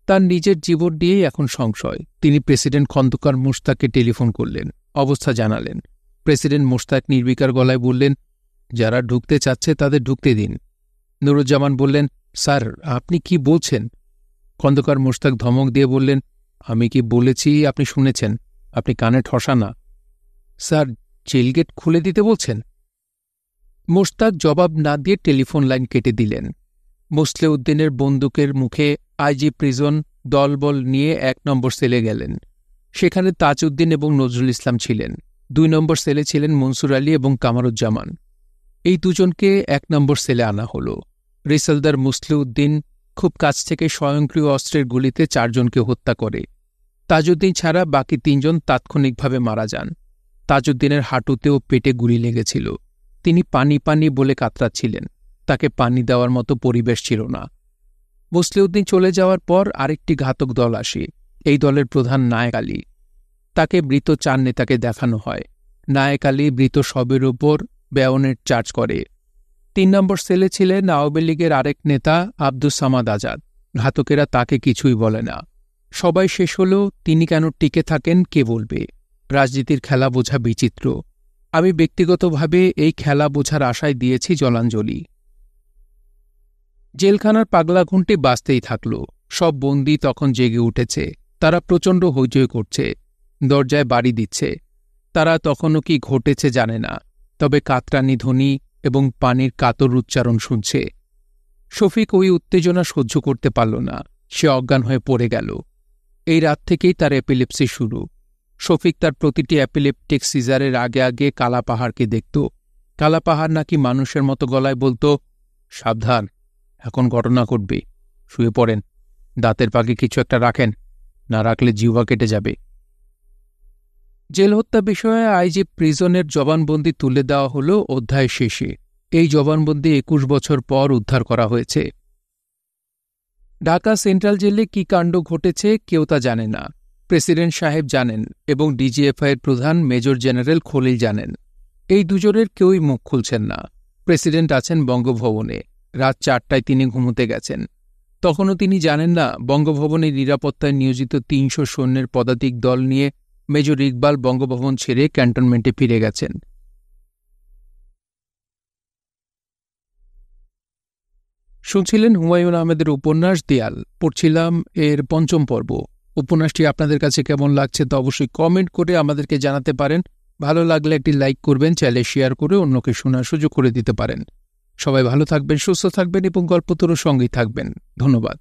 তার নিজের জীবন নিয়েই এখন সংশয়। তিনি প্রেসিডেন্ট খন্দকার মোশতাককে টেলিফোন করলেন, অবস্থা জানালেন। প্রেসিডেন্ট মোশতাক নির্বিকার গলায় বললেন, যারা ঢুকতে চাচ্ছে তাদের ঢুকতে দিন। নুরুজ্জামান বললেন, স্যার আপনি কি বলছেন? খন্দকার মোশতাক ধমক দিয়ে বললেন, আমি কি বলেছি আপনি শুনেছেন? আপনি কানে ঠসা না। স্যার জেলগেট খুলে দিতে বলছেন? মোশতাক জবাব না দিয়ে টেলিফোন লাইন কেটে দিলেন। মোসলেউদ্দিনের বন্দুকের মুখে আইজি প্রিজন দলবল নিয়ে ১ নম্বর সেলে গেলেন। সেখানে তাজউদ্দিন এবং নজরুল ইসলাম ছিলেন। ২ নম্বর সেলে ছিলেন মনসুর আলী এবং কামারুজ্জামান। এই দুজনকে ১ নম্বর সেলে আনা হল। রিসালদার মুসলিউদ্দিন খুব কাছ থেকে স্বয়ংক্রিয় অস্ত্রের গুলিতে ৪ জনকে হত্যা করে। তাজউদ্দিন ছাড়া বাকি ৩ জন তাৎক্ষণিকভাবে মারা যান। তাজউদ্দিনের হাঁটুতে ও পেটে গুলি লেগেছিল। তিনি পানি পানি বলে কাতরাচ্ছিলেন। তাকে পানি দেওয়ার মতো পরিবেশ ছিল না। মুসলিউদ্দিন চলে যাওয়ার পর আরেকটি ঘাতক দল আসে। এই দলের প্রধান নায়েক আলী। তাকে মৃত ৪ নেতাকে দেখানো হয়। নায়েক আলী মৃত সবের ওপর বেয়নেট চার্জ করে। ৩ নম্বর সেলে ছিলেন আওয়ামী লীগের আরেক নেতা আব্দুস সামাদ আজাদ। ঘাতকেরা তাকে কিছুই বলে না। সবাই শেষ হলেও তিনি কেন টিকে থাকেন কে বলবে? রাজনীতির খেলা বোঝা বিচিত্র। আমি ব্যক্তিগতভাবে এই খেলা বোঝার আশায় দিয়েছি জলাঞ্জলি। জেলখানার পাগলা ঘণ্টি বাজতেই থাকল। সব বন্দী তখন জেগে উঠেছে। তারা প্রচণ্ড হইচই করছে, দরজায় বাড়ি দিচ্ছে। তারা তখনও কি ঘটেছে জানে না, তবে কাতরানি ধ্বনি এবং পানির কাতর উচ্চারণ শুনছে। শফিক ওই উত্তেজনা সহ্য করতে পারল না। সে অজ্ঞান হয়ে পড়ে গেল। এই রাত থেকেই তার এপিলেপসি শুরু। শফিক তার প্রতিটি অ্যাপিলেপটিক সিজারের আগে আগে কালাপাহাড়কে দেখত। কালাপাহাড় নাকি মানুষের মতো গলায় বলত, সাবধান, এখন ঘটনা ঘটবে, শুয়ে পড়েন, দাঁতের পাকে কিছু একটা রাখেন, না রাখলে জিহ্বা কেটে যাবে। জেল হত্যা বিষয়ে আইজি প্রিজনের জবানবন্দি তুলে দেওয়া হল অধ্যায় শেষে। এই জবানবন্দি ২১ বছর পর উদ্ধার করা হয়েছে। ঢাকা সেন্ট্রাল জেলে কি কাণ্ড ঘটেছে কেউ তা জানে না। প্রেসিডেন্ট সাহেব জানেন এবং ডিজিএফআইয়ের প্রধান মেজর জেনারেল খলিল জানেন। এই দুজনের কেউই মুখ খুলছেন না। প্রেসিডেন্ট আছেন বঙ্গভবনে। রাত ৪টায় তিনি ঘুমোতে গেছেন। তখনও তিনি জানেন না বঙ্গভবনের নিরাপত্তায় নিয়োজিত ৩০০ সৈন্যের পদাতিক দল নিয়ে মেজর ইকবাল বঙ্গভবন ছেড়ে ক্যান্টনমেন্টে ফিরে গেছেন। শুনছিলেন হুমায়ুন আহমেদের উপন্যাস দেয়াল। পড়ছিলাম এর ৫ম পর্ব। উপন্যাসটি আপনাদের কাছে কেমন লাগছে তা অবশ্যই কমেন্ট করে আমাদেরকে জানাতে পারেন। ভালো লাগলে একটি লাইক করবেন, চ্যানেলে শেয়ার করে অন্যকে শোনার সুযোগ করে দিতে পারেন। সবাই ভালো থাকবেন, সুস্থ থাকবেন এবং গল্পতরুর সঙ্গেই থাকবেন। ধন্যবাদ।